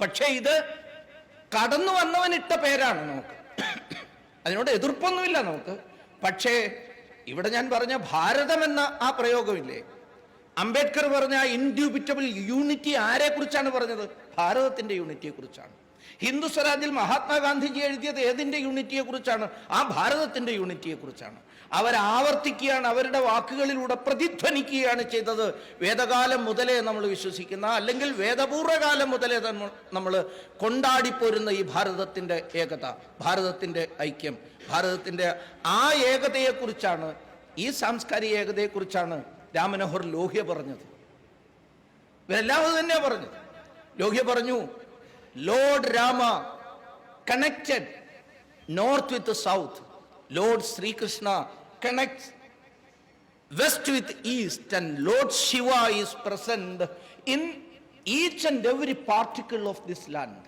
പക്ഷേ ഇത് കടന്നു വന്നവനിട്ട പേരാണ്. നമുക്ക് അതിനോട് എതിർപ്പൊന്നുമില്ല നമുക്ക്. പക്ഷേ ഇവിടെ ഞാൻ പറഞ്ഞ ഭാരതം എന്ന ആ പ്രയോഗമില്ലേ, അംബേദ്കർ പറഞ്ഞ ഇൻഡ്യൂബിറ്റബിൾ യൂണിറ്റി ആരെ കുറിച്ചാണ് പറഞ്ഞത്? ഭാരതത്തിന്റെ യൂണിറ്റിയെ കുറിച്ചാണ്. ഹിന്ദു സ്വരാജിൽ മഹാത്മാഗാന്ധിജി എഴുതിയത് ഏതിന്റെ യൂണിറ്റിയെ കുറിച്ചാണ്? ആ ഭാരതത്തിന്റെ യൂണിറ്റിയെ കുറിച്ചാണ്. അവരാവർത്തിക്കുകയാണ്, അവരുടെ വാക്കുകളിലൂടെ പ്രതിധ്വനിക്കുകയാണ് ചെയ്തത്. വേദകാലം മുതലേ നമ്മൾ വിശ്വസിക്കുന്ന, അല്ലെങ്കിൽ വേദപൂർവ്വകാലം മുതലേ നമ്മൾ കൊണ്ടാടിപ്പോരുന്ന ഈ ഭാരതത്തിന്റെ ഏകത, ഭാരതത്തിന്റെ ഐക്യം, ഭാരതത്തിന്റെ ആ ഏകതയെക്കുറിച്ചാണ്, ഈ സാംസ്കാരിക ഏകതയെക്കുറിച്ചാണ് രാമനോഹർ ലോഹ്യ പറഞ്ഞത്. ഇവരെല്ലാം അത് തന്നെയാണ് പറഞ്ഞത്. ലോഹ്യ പറഞ്ഞു, Lord Rama connected north with south, Lord Sri Krishna connects west with east, and Lord Shiva is present in each and every particle of this land.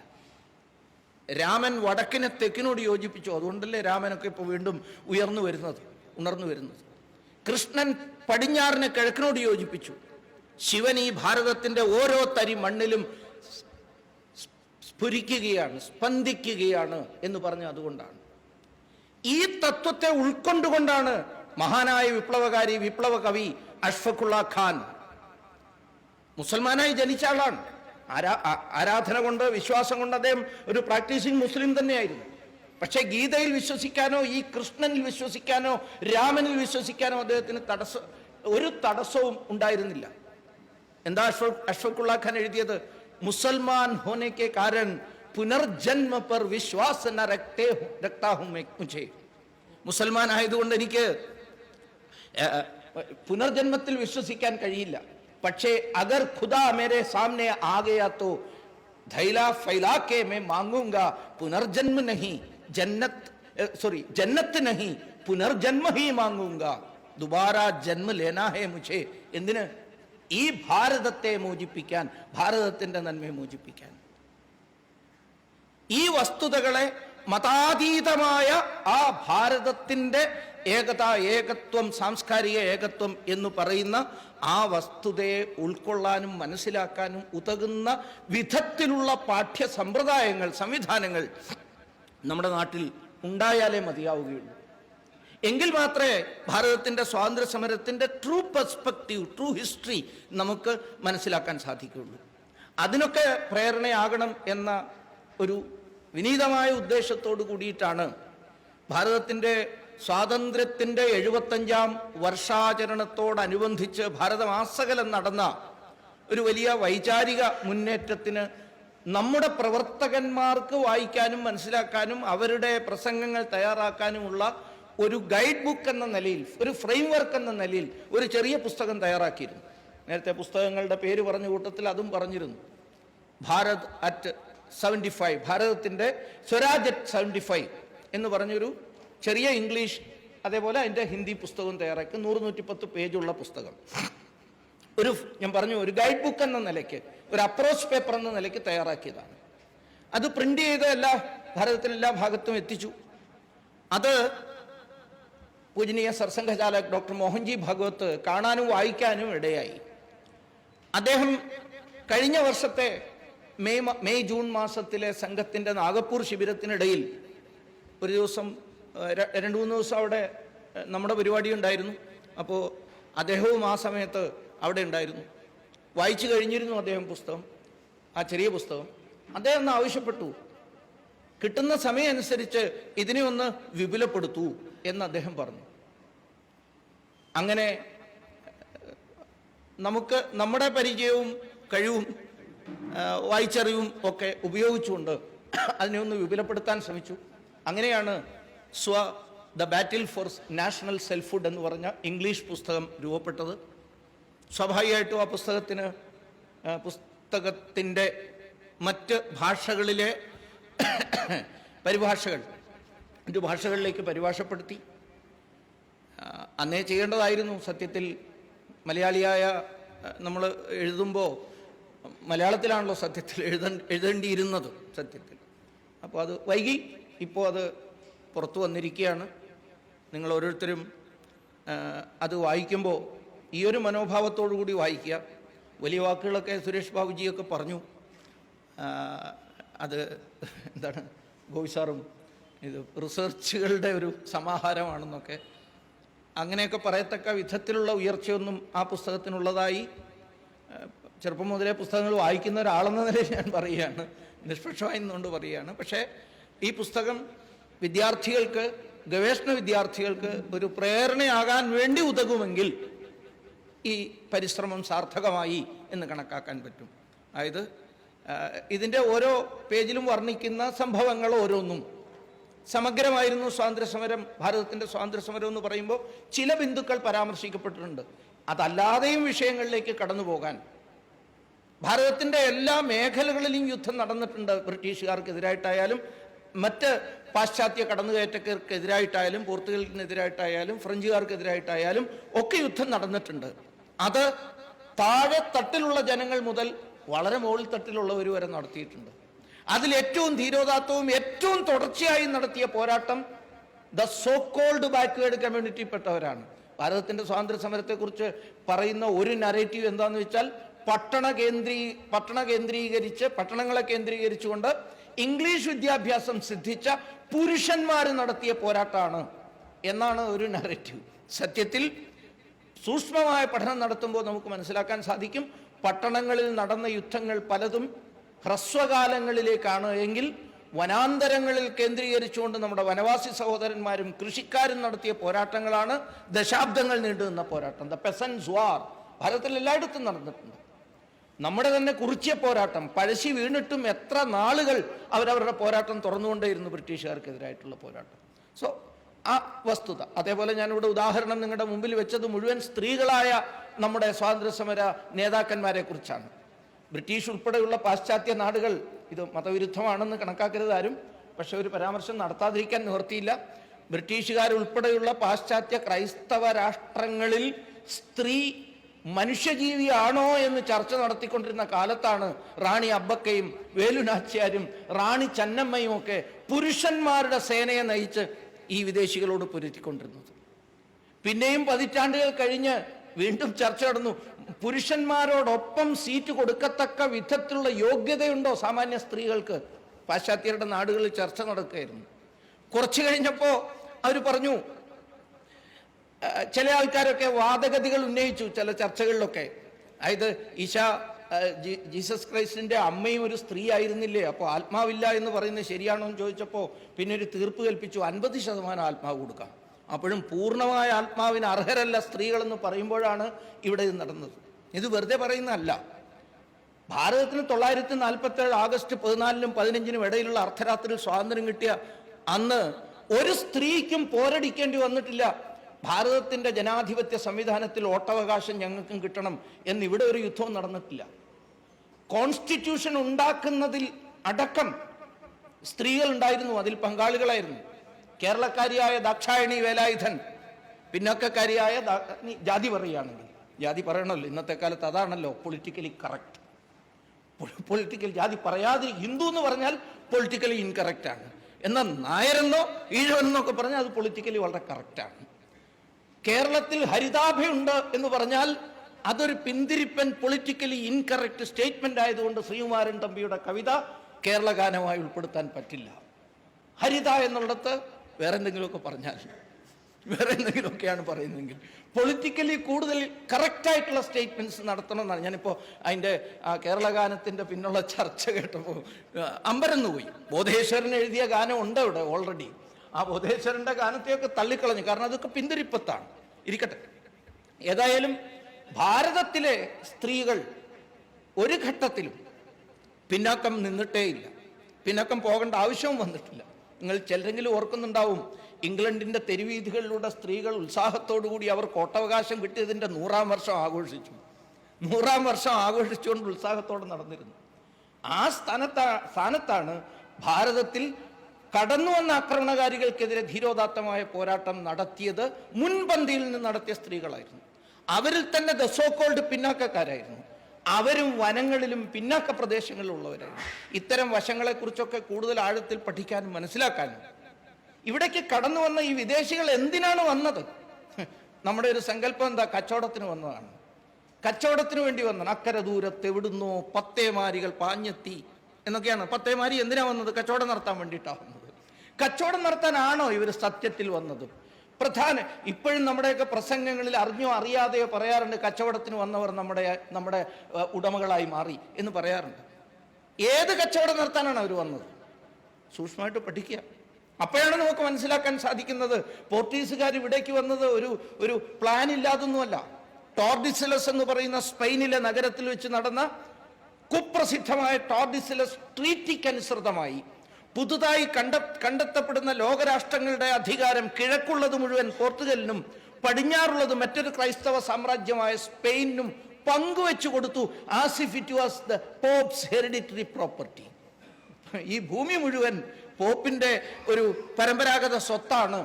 Raman വടക്കിനെ തെക്കിനോട് യോജിപ്പിച്ചു. അതുകൊണ്ടല്ലേ രാമനൊക്കെ ഇപ്പോൾ വീണ്ടും ഉണർന്നു വരുന്നത്. കൃഷ്ണൻ പടിഞ്ഞാറിനെ കിഴക്കിനോട് യോജിപ്പിച്ചു. ശിവൻ ഈ ഭാരതത്തിൻ്റെ ഓരോ തരി മണ്ണിലും സ്ഫുരിക്കുകയാണ്, സ്പന്ദിക്കുകയാണ് എന്ന് പറഞ്ഞ അതുകൊണ്ടാണ്. ഈ തത്വത്തെ ഉൾക്കൊണ്ടുകൊണ്ടാണ് മഹാനായ വിപ്ലവകാരി, വിപ്ലവ കവി അഷ്ഫഖുള്ള ഖാൻ മുസൽമാനായി ജനിച്ച ആളാണ്. ആരാധന കൊണ്ട്, വിശ്വാസം കൊണ്ട് അദ്ദേഹം ഒരു പ്രാക്ടീസിങ് മുസ്ലിം തന്നെയായിരുന്നു. പക്ഷേ ഗീതയിൽ വിശ്വസിക്കാനോ ഈ കൃഷ്ണനിൽ വിശ്വസിക്കാനോ രാമനിൽ വിശ്വസിക്കാനോ അദ്ദേഹത്തിന് ഒരു തടസ്സവും ഉണ്ടായിരുന്നില്ല. എന്താ അഷ്ഫഖുള്ള ഖാൻ എഴുതിയത്? മുസൽമാൻ ഹോനെ കെ കാരൺ പുനർജന്മ പർ വിശ്വാസ ന രഖ്താ ഹൂം മുझे. മുസൽമാൻ ആയതുകൊണ്ട് എനിക്ക് പുനർജന്മത്തിൽ വിശ്വസിക്കാൻ കഴിയില്ല. പക്ഷേ അഗർ ഖുദാ മേരെ സാമനെ ആ ഗയാ തോ ധൈലാ ഫൈലാ കെ मैं मांगूंगा पुनर्जन्म नहीं जन्नत नहीं पुनर्जन्म ही मांगूंगा. दोबारा जन्म लेना है मुझे. എന്തിന്? ഈ ഭാരതത്തെ മോചിപ്പിക്കാൻ, ഭാരതത്തിന്റെ നന്മയെ മോചിപ്പിക്കാൻ. ഈ വസ്തുതകളെ മതാതീതമായ ആ ഭാരതത്തിന്റെ ഏകത, ഏകത്വം, സാംസ്കാരിക ഏകത്വം എന്ന് പറയുന്ന ആ വസ്തുതയെ ഉൾക്കൊള്ളാനും മനസ്സിലാക്കാനും ഉതകുന്ന വിധത്തിലുള്ള പാഠ്യ സമ്പ്രദായങ്ങൾ, സംവിധാനങ്ങൾ നമ്മുടെ നാട്ടിൽ ഉണ്ടായാലേ മതിയാവുകയുള്ളൂ. എങ്കിൽ മാത്രമേ ഭാരതത്തിൻ്റെ സ്വാതന്ത്ര്യ സമരത്തിൻ്റെ ട്രൂ പെർസ്പെക്റ്റീവ്, ട്രൂ ഹിസ്റ്ററി നമുക്ക് മനസ്സിലാക്കാൻ സാധിക്കുകയുള്ളൂ. അതിനൊക്കെ പ്രേരണയാകണം എന്ന ഒരു വിനീതമായ ഉദ്ദേശത്തോടു കൂടിയിട്ടാണ് ഭാരതത്തിൻ്റെ സ്വാതന്ത്ര്യത്തിൻ്റെ 75ാം വർഷാചരണത്തോടനുബന്ധിച്ച് ഭാരതമാസകലം നടന്ന ഒരു വലിയ വൈചാരിക മുന്നേറ്റത്തിന് നമ്മുടെ പ്രവർത്തകന്മാർക്ക് വായിക്കാനും മനസ്സിലാക്കാനും അവരുടെ പ്രസംഗങ്ങൾ തയ്യാറാക്കാനുമുള്ള ഒരു ഗൈഡ് ബുക്ക് എന്ന നിലയിൽ, ഒരു ഫ്രെയിം വർക്ക് എന്ന നിലയിൽ ഒരു ചെറിയ പുസ്തകം തയ്യാറാക്കിയിരുന്നു. നേരത്തെ പുസ്തകങ്ങളുടെ പേര് പറഞ്ഞ കൂട്ടത്തിൽ അതും പറഞ്ഞിരുന്നു. ഭാരത് അറ്റ് 75, ഭാരതത്തിൻ്റെ സ്വരാജ് അറ്റ് 75 എന്ന് പറഞ്ഞൊരു ചെറിയ ഇംഗ്ലീഷ്, അതേപോലെ അതിൻ്റെ ഹിന്ദി പുസ്തകവും തയ്യാറാക്കി. 100-110 പേജുള്ള പുസ്തകം. ഞാൻ പറഞ്ഞു, ഒരു ഗൈഡ് ബുക്ക് എന്ന നിലയ്ക്ക്, ഒരു അപ്രോച്ച് പേപ്പർ എന്ന നിലയ്ക്ക് തയ്യാറാക്കിയതാണ്. അത് പ്രിന്റ് ചെയ്ത് ഭാരതത്തിലെ എല്ലാ ഭാഗത്തും എത്തിച്ചു. അത് പൂജനീയ സർസംഘചാലക് ഡോക്ടർ മോഹൻജി ഭാഗവത് കാണാനും വായിക്കാനും ഇടയായി. അദ്ദേഹം കഴിഞ്ഞ വർഷത്തെ മെയ് ജൂൺ മാസത്തിലെ സംഘത്തിൻ്റെ നാഗപ്പൂർ ശിബിരത്തിനിടയിൽ ഒരു ദിവസം 2-3 ദിവസം അവിടെ നമ്മുടെ പരിപാടി ഉണ്ടായിരുന്നു. അപ്പോൾ അദ്ദേഹവും ആ സമയത്ത് അവിടെ ഉണ്ടായിരുന്നു. വായിച്ചു കഴിഞ്ഞിരുന്നു അദ്ദേഹം പുസ്തകം, ആ ചെറിയ പുസ്തകം. അദ്ദേഹം ഒന്ന് ആവശ്യപ്പെട്ടു, കിട്ടുന്ന സമയം അനുസരിച്ച് ഇതിനെ ഒന്ന് വിപുലപ്പെടുത്തൂ എന്ന് അദ്ദേഹം പറഞ്ഞു. അങ്ങനെ നമുക്ക് നമ്മുടെ പരിചയവും കഴിവും വായിച്ചറിവും ഒക്കെ ഉപയോഗിച്ചുകൊണ്ട് അതിനെ ഒന്ന് വിപുലപ്പെടുത്താൻ ശ്രമിച്ചു. അങ്ങനെയാണ് ദ ബാറ്റിൽ ഫോർ നാഷണൽ സെൽഫ്ഹുഡ് എന്ന് പറഞ്ഞ ഇംഗ്ലീഷ് പുസ്തകം രൂപപ്പെട്ടത്. സ്വാഭാവികമായിട്ടും ആ പുസ്തകത്തിൻ്റെ മറ്റ് ഭാഷകളിലെ പരിഭാഷകൾ മറ്റു ഭാഷകളിലേക്ക് പരിഭാഷപ്പെടുത്തി. അന്നേ ചെയ്യേണ്ടതായിരുന്നു. സത്യത്തിൽ മലയാളിയായ നമ്മൾ എഴുതുമ്പോൾ മലയാളത്തിലാണല്ലോ സത്യത്തിൽ എഴുതേണ്ടിയിരുന്നത് സത്യത്തിൽ. അപ്പോൾ അത് വൈകി. ഇപ്പോൾ അത് പുറത്തു വന്നിരിക്കുകയാണ്. നിങ്ങൾ ഓരോരുത്തരും അത് വായിക്കുമ്പോൾ ഈ ഒരു മനോഭാവത്തോടു കൂടി വായിക്കുക. വലിയ വാക്കുകളൊക്കെ സുരേഷ് ബാബുജിയൊക്കെ പറഞ്ഞു. അത് എന്താണ്, ഗോപി സാറും ഇത് റിസർച്ചുകളുടെ ഒരു സമാഹാരമാണെന്നൊക്കെ, അങ്ങനെയൊക്കെ പറയത്തക്ക വിധത്തിലുള്ള ഉയർച്ചയൊന്നും ആ പുസ്തകത്തിനുള്ളതായി ചെറുപ്പം മുതലേ പുസ്തകങ്ങൾ വായിക്കുന്ന ഒരാളെന്ന നിലയിൽ ഞാൻ പറയുകയാണ്, നിഷ്പക്ഷമായി നിന്നുകൊണ്ട് പറയുകയാണ്. പക്ഷേ ഈ പുസ്തകം വിദ്യാർത്ഥികൾക്ക്, ഗവേഷണ വിദ്യാർത്ഥികൾക്ക് ഒരു പ്രേരണയാകാൻ വേണ്ടി ഉതകുമെങ്കിൽ ഈ പരിശ്രമം സാർത്ഥകമായി എന്ന് കണക്കാക്കാൻ പറ്റും. അതായത് ഇതിൻ്റെ ഓരോ പേജിലും വർണ്ണിക്കുന്ന സംഭവങ്ങൾ ഓരോന്നും സമഗ്രമായിരുന്നു. സ്വാതന്ത്ര്യസമരം, ഭാരതത്തിൻ്റെ സ്വാതന്ത്ര്യസമരം എന്ന് പറയുമ്പോൾ ചില ബിന്ദുക്കൾ പരാമർശിക്കപ്പെട്ടിട്ടുണ്ട്. അതല്ലാതെയും വിഷയങ്ങളിലേക്ക് കടന്നു പോകാൻ ഭാരതത്തിൻ്റെ എല്ലാ മേഖലകളിലും യുദ്ധം നടന്നിട്ടുണ്ട്. ബ്രിട്ടീഷുകാർക്കെതിരായിട്ടായാലും മറ്റ് പാശ്ചാത്യ കടന്നുകയറ്റക്കാർക്കെതിരായിട്ടായാലും പോർത്തുഗലിനെതിരായിട്ടായാലും ഫ്രഞ്ചുകാർക്കെതിരായിട്ടായാലും ഒക്കെ യുദ്ധം നടന്നിട്ടുണ്ട്. അത് താഴെ തട്ടിലുള്ള ജനങ്ങൾ മുതൽ വളരെ മുകളിൽ തട്ടിലുള്ളവർ വരെ നടത്തിയിട്ടുണ്ട്. അതിൽ ഏറ്റവും ധീരോദാത്തവും ഏറ്റവും തുടർച്ചയായി നടത്തിയ പോരാട്ടം the so called backward community പെട്ടവരാണ്. ഭാരതത്തിൻ്റെ സ്വാതന്ത്ര്യ സമരത്തെക്കുറിച്ച് പറയുന്ന ഒരു നരേറ്റീവ് എന്താണെന്ന് വെച്ചാൽ പട്ടണങ്ങളെ കേന്ദ്രീകരിച്ചുകൊണ്ട് ഇംഗ്ലീഷ് വിദ്യാഭ്യാസം സിദ്ധിച്ച പുരുഷന്മാർ നടത്തിയ പോരാട്ടമാണ് എന്നാണ് ഒരു നരേറ്റീവ്. സത്യത്തിൽ സൂക്ഷ്മമായ പഠനം നടത്തുമ്പോൾ നമുക്ക് മനസ്സിലാക്കാൻ സാധിക്കും, പട്ടണങ്ങളിൽ നടന്ന യുദ്ധങ്ങൾ പലതും ഹ്രസ്വകാലങ്ങളിലേക്കാണ് എങ്കിൽ വനാന്തരങ്ങളിൽ കേന്ദ്രീകരിച്ചുകൊണ്ട് നമ്മുടെ വനവാസി സഹോദരന്മാരും കൃഷിക്കാരും നടത്തിയ പോരാട്ടങ്ങളാണ് ദശാബ്ദങ്ങൾ നീണ്ടുനിന്ന പോരാട്ടം. ദ പെസൻസ് വാർ ഭാരതത്തിൽ എല്ലായിടത്തും നടന്നിട്ടുണ്ട്. നമ്മുടെ തന്നെ കുറിച്യ പോരാട്ടം, പഴശ്ശി വീണിട്ടും എത്ര നാളുകൾ അവരവരുടെ പോരാട്ടം തുറന്നുകൊണ്ടേയിരുന്നു, ബ്രിട്ടീഷുകാർക്കെതിരായിട്ടുള്ള പോരാട്ടം. സോ ആ വസ്തുത. അതേപോലെ ഞാനിവിടെ ഉദാഹരണം നിങ്ങളുടെ മുമ്പിൽ വെച്ചത് മുഴുവൻ സ്ത്രീകളായ നമ്മുടെ സ്വാതന്ത്ര്യ സമര നേതാക്കന്മാരെ കുറിച്ചാണ്. ബ്രിട്ടീഷ് ഉൾപ്പെടെയുള്ള പാശ്ചാത്യ നാടുകൾ, ഇത് മതവിരുദ്ധമാണെന്ന് കണക്കാക്കരുത് ആരും, പക്ഷെ ഒരു പരാമർശം നടത്താതിരിക്കാൻ നിവർത്തിയില്ല. ബ്രിട്ടീഷുകാരുൾപ്പെടെയുള്ള പാശ്ചാത്യ ക്രൈസ്തവ രാഷ്ട്രങ്ങളിൽ സ്ത്രീ മനുഷ്യജീവിയാണോ എന്ന് ചർച്ച നടത്തിക്കൊണ്ടിരുന്ന കാലത്താണ് റാണി അബ്ബക്കയും വേലുനാച്ചിയാരും റാണി ചന്നമ്മയും ഒക്കെ പുരുഷന്മാരുടെ സേനയെ നയിച്ച് ഈ വിദേശികളോട് പൊരുത്തിക്കൊണ്ടിരുന്നത്. പിന്നെയും പതിറ്റാണ്ടുകൾ കഴിഞ്ഞ് വീണ്ടും ചർച്ച നടന്നു, പുരുഷന്മാരോടൊപ്പം സീറ്റ് കൊടുക്കത്തക്ക വിധത്തിലുള്ള യോഗ്യതയുണ്ടോ സാമാന്യ സ്ത്രീകൾക്ക്? പാശ്ചാത്യരുടെ നാടുകളിൽ ചർച്ച നടക്കുകയായിരുന്നു. കുറച്ചു കഴിഞ്ഞപ്പോൾ അവർ പറഞ്ഞു, ചില ആൾക്കാരൊക്കെ വാദഗതികൾ ഉന്നയിച്ചു ചില ചർച്ചകളിലൊക്കെ. അതായത് ജീസസ് ക്രൈസ്റ്റിൻ്റെ അമ്മയും ഒരു സ്ത്രീ ആയിരുന്നില്ലേ, അപ്പോൾ ആത്മാവില്ല എന്ന് പറയുന്നത് ശരിയാണോ എന്ന് ചോദിച്ചപ്പോൾ പിന്നെ ഒരു തീർപ്പ് കൽപ്പിച്ചു, 50% ആത്മാവ് കൊടുക്കാം. അപ്പോഴും പൂർണ്ണമായ ആത്മാവിന് അർഹരല്ല സ്ത്രീകളെന്ന് പറയുമ്പോഴാണ് ഇവിടെ ഇത് നടന്നത്. ഇത് വെറുതെ പറയുന്നതല്ല. ഭാരതത്തിന് 1947 ആഗസ്റ്റ് 14-നും 15-നും ഇടയിലുള്ള അർദ്ധരാത്രിയിൽ സ്വാതന്ത്ര്യം കിട്ടിയ അന്ന് ഒരു സ്ത്രീക്കും പോരടിക്കേണ്ടി വന്നിട്ടില്ല, ഭാരതത്തിൻ്റെ ജനാധിപത്യ സംവിധാനത്തിൽ വോട്ടവകാശം ഞങ്ങൾക്കും കിട്ടണം എന്നിവിടെ ഒരു യുദ്ധവും നടന്നിട്ടില്ല. കോൺസ്റ്റിറ്റ്യൂഷൻ ഉണ്ടാക്കുന്നതിൽ അടക്കം സ്ത്രീകൾ ഉണ്ടായിരുന്നു, അതിൽ പങ്കാളികളായിരുന്നു. കേരളക്കാരിയായ ദാക്ഷായണി വേലായുധൻ, പിന്നോക്കക്കാരിയായ ജാതി പറയുകയാണെങ്കിൽ, ജാതി പറയണമല്ലോ ഇന്നത്തെ കാലത്ത്, അതാണല്ലോ പൊളിറ്റിക്കലി കറക്റ്റ്. പൊളിറ്റിക്കൽ ജാതി പറയാതെ ഹിന്ദു എന്ന് പറഞ്ഞാൽ പൊളിറ്റിക്കലി ഇൻകറക്റ്റാണ്, എന്നാൽ നായരെന്നോ ഈഴവെന്നൊക്കെ പറഞ്ഞാൽ അത് പൊളിറ്റിക്കലി വളരെ കറക്റ്റാണ്. കേരളത്തിൽ ഹരിതാഭയുണ്ട് എന്ന് പറഞ്ഞാൽ അതൊരു പിന്തിരിപ്പൻ പൊളിറ്റിക്കലി ഇൻകറക്റ്റ് സ്റ്റേറ്റ്മെന്റ് ആയതുകൊണ്ട് ശ്രീകുമാരൻ തമ്പിയുടെ കവിത കേരള ഗാനമായി ഉൾപ്പെടുത്താൻ പറ്റില്ല. ഹരിത എന്നുള്ളത് വേറെ എന്തെങ്കിലുമൊക്കെ പറഞ്ഞാൽ, വേറെ എന്തെങ്കിലുമൊക്കെയാണ് പറയുന്നതെങ്കിൽ പൊളിറ്റിക്കലി കൂടുതൽ കറക്റ്റായിട്ടുള്ള സ്റ്റേറ്റ്മെന്റ്സ് നടത്തണം എന്നാണ്. ഞാനിപ്പോൾ അതിൻ്റെ കേരള ഗാനത്തിൻ്റെ പിന്നുള്ള ചർച്ച കേട്ടപ്പോൾ അമ്പരന്ന് പോയി. ബോധേശ്വരൻ എഴുതിയ ഗാനം ഉണ്ട് അവിടെ ഓൾറെഡി. ആ ബോധേശ്വരൻ്റെ ഗാനത്തെയൊക്കെ തള്ളിക്കളഞ്ഞു, കാരണം അതൊക്കെ പിന്തിരിപ്പത്താണ്. ഇരിക്കട്ടെ. ഏതായാലും ഭാരതത്തിലെ സ്ത്രീകൾ ഒരു ഘട്ടത്തിലും പിന്നാക്കം നിന്നിട്ടേയില്ല, പിന്നാക്കം പോകേണ്ട ആവശ്യവും വന്നിട്ടില്ല. നിങ്ങൾ ചിലരെങ്കിലും ഓർക്കുന്നുണ്ടാവും, ഇംഗ്ലണ്ടിൻ്റെ തെരുവീഥികളിലൂടെ സ്ത്രീകൾ ഉത്സാഹത്തോടുകൂടി അവർക്ക് വോട്ടവകാശം കിട്ടിയതിൻ്റെ 100-ാം വർഷം ആഘോഷിച്ചു. 100-ാം വർഷം ആഘോഷിച്ചുകൊണ്ട് ഉത്സാഹത്തോടെ നടന്നിരുന്നു. ആ സ്ഥാനത്താണ് ഭാരതത്തിൽ കടന്നു വന്ന ആക്രമണകാരികൾക്കെതിരെ ധീരോദാത്തമായ പോരാട്ടം നടത്തിയത് മുൻപന്തിയിൽ നിന്ന് നടത്തിയ സ്ത്രീകളായിരുന്നു. അവരിൽ തന്നെ ദ സോ കോൾഡ് പിന്നാക്കക്കാരായിരുന്നു. അവരും വനങ്ങളിലും പിന്നാക്ക പ്രദേശങ്ങളിലുള്ളവരായിരുന്നു. ഇത്തരം വശങ്ങളെക്കുറിച്ചൊക്കെ കൂടുതൽ ആഴത്തിൽ പഠിക്കാനും മനസ്സിലാക്കാനും ഇവിടേക്ക് കടന്നു വന്ന ഈ വിദേശികൾ എന്തിനാണ് വന്നത്? നമ്മുടെ ഒരു സങ്കല്പം എന്താ? കച്ചവടത്തിന് വന്നതാണ്, കച്ചവടത്തിന് വേണ്ടി വന്നതാണ്. അക്കരെ ദൂരത്ത് എവിടുന്നോ പത്തേമാരികൾ പാഞ്ഞെത്തി എന്നൊക്കെയാണ്. പത്തേമാരി എന്തിനാ വന്നത്? കച്ചവടം നടത്താൻ വേണ്ടിയിട്ടാണ് വന്നത്. കച്ചവടം നടത്താനാണോ ഇവർ സത്യത്തിൽ വന്നത്? ഇപ്പോഴും നമ്മുടെയൊക്കെ പ്രസംഗങ്ങളിൽ അറിഞ്ഞോ അറിയാതെയോ പറയാറുണ്ട്, കച്ചവടത്തിന് വന്നവർ നമ്മുടെ ഉടമകളായി മാറി എന്ന് പറയാറുണ്ട്. ഏത് കച്ചവടം നടത്താനാണ് അവർ വന്നത്? സൂക്ഷ്മമായിട്ട് പഠിക്കുക. അപ്പോഴാണ് നമുക്ക് മനസ്സിലാക്കാൻ സാധിക്കുന്നത് പോർട്ടുഗീസുകാർ ഇവിടേക്ക് വന്നത് ഒരു പ്ലാൻ ഇല്ലാതൊന്നുമല്ല. ടോർഡിസിലസ് എന്ന് പറയുന്ന സ്പെയിനിലെ നഗരത്തിൽ വെച്ച് നടന്ന കുപ്രസിദ്ധമായ ടോർഡിസിലസ് ട്രീറ്റിക്കനുസൃതമായി പുതുതായി കണ്ടെത്തപ്പെടുന്ന ലോകരാഷ്ട്രങ്ങളുടെ അധികാരം കിഴക്കുള്ളത് മുഴുവൻ പോർത്തുഗലിനും പടിഞ്ഞാറുള്ളത് മറ്റൊരു ക്രൈസ്തവ സാമ്രാജ്യമായ സ്പെയിനും പങ്കുവെച്ചു കൊടുത്തു. As if it was the pops hereditary property. ഈ ഭൂമി മുഴുവൻ പോപ്പിന്റെ ഒരു പരമ്പരാഗത സ്വത്താണ്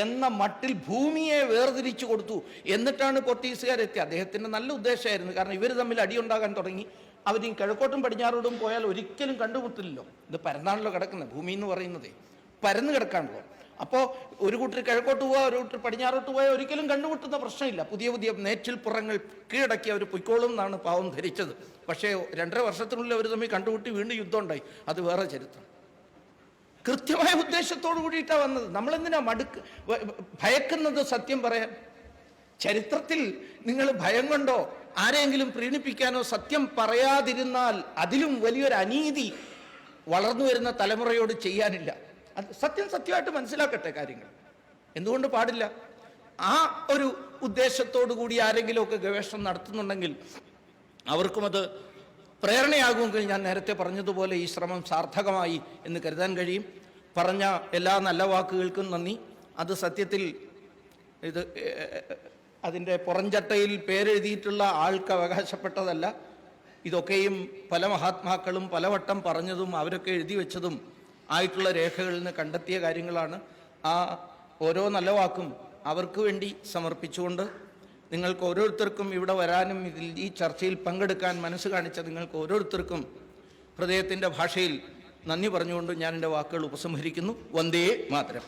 എന്ന മട്ടിൽ ഭൂമിയെ വേർതിരിച്ചു കൊടുത്തു. എന്നിട്ടാണ് പോർട്ടുഗീസുകാരെത്തി. അദ്ദേഹത്തിന്റെ നല്ല ഉദ്ദേശമായിരുന്നു, കാരണം ഇവർ തമ്മിൽ അടിയുണ്ടാകാൻ തുടങ്ങി. അവരും കിഴക്കോട്ടും പടിഞ്ഞാറോട്ടും പോയാൽ ഒരിക്കലും കണ്ടുമുട്ടില്ലല്ലോ. ഇത് പരന്നാണല്ലോ കിടക്കുന്നത്, ഭൂമി എന്ന് പറയുന്നത് പരന്ന് കിടക്കാണല്ലോ. അപ്പോൾ ഒരു കൂട്ടർ കിഴക്കോട്ട് പോവുക, ഒരു കൂട്ടർ പടിഞ്ഞാറോട്ട് പോയാൽ ഒരിക്കലും കണ്ടുമുട്ടുന്ന പ്രശ്നമില്ല. പുതിയ പുതിയ നേച്ചിൽ പുറങ്ങൾ കീഴടക്കി അവർ പൊയ്ക്കോളും എന്നാണ് പാവം ധരിച്ചത്. പക്ഷേ 2.5 വർഷത്തിനുള്ളിൽ അവർ തമ്മിൽ കണ്ടുമുട്ടി വീണ്ടും യുദ്ധം ഉണ്ടായി. അത് വേറെ ചരിത്രം. കൃത്യമായ ഉദ്ദേശത്തോടു കൂടിയിട്ടാണ് വന്നത്. നമ്മളെന്തിനാ ഭയക്കുന്നത്? സത്യം പറയാൻ ചരിത്രത്തിൽ നിങ്ങൾ ഭയം കൊണ്ടോ ആരെങ്കിലും പ്രീണിപ്പിക്കാനോ സത്യം പറയാതിരുന്നാൽ അതിലും വലിയൊരു അനീതി വളർന്നു വരുന്ന തലമുറയോട് ചെയ്യാനില്ല. അത് സത്യമായിട്ട് മനസ്സിലാക്കട്ടെ കാര്യങ്ങൾ. എന്തുകൊണ്ട് പാടില്ല? ആ ഒരു ഉദ്ദേശത്തോടു കൂടി ആരെങ്കിലുമൊക്കെ ഗവേഷണം നടത്തുന്നുണ്ടെങ്കിൽ അവർക്കും അത് പ്രേരണയാകുമെങ്കിൽ ഞാൻ നേരത്തെ പറഞ്ഞതുപോലെ ഈ ശ്രമം സാർത്ഥകമായി എന്ന് കരുതാൻ കഴിയും. പറഞ്ഞ എല്ലാ നല്ല വാക്കുകൾക്കും നന്ദി. അത് സത്യത്തിൽ ഇത് അതിൻ്റെ പുറംചട്ടയിൽ പേരെഴുതിയിട്ടുള്ള ആൾക്ക് അവകാശപ്പെട്ടതല്ല. ഇതൊക്കെയും പല മഹാത്മാക്കളും പലവട്ടം പറഞ്ഞതും അവരൊക്കെ എഴുതി വെച്ചതും ആയിട്ടുള്ള രേഖകളിൽ നിന്ന് കണ്ടെത്തിയ കാര്യങ്ങളാണ്. ആ ഓരോ നല്ല വാക്കും അവർക്ക് വേണ്ടി സമർപ്പിച്ചുകൊണ്ട് നിങ്ങൾക്ക് ഓരോരുത്തർക്കും ഇവിടെ വരാനും ഈ ചർച്ചയിൽ പങ്കെടുക്കാൻ മനസ്സ് കാണിച്ച നിങ്ങൾക്ക് ഓരോരുത്തർക്കും ഹൃദയത്തിൻ്റെ ഭാഷയിൽ നന്ദി പറഞ്ഞുകൊണ്ട് ഞാൻ എൻ്റെ വാക്കുകൾ ഉപസംഹരിക്കുന്നു. വന്ദേ മാതരം.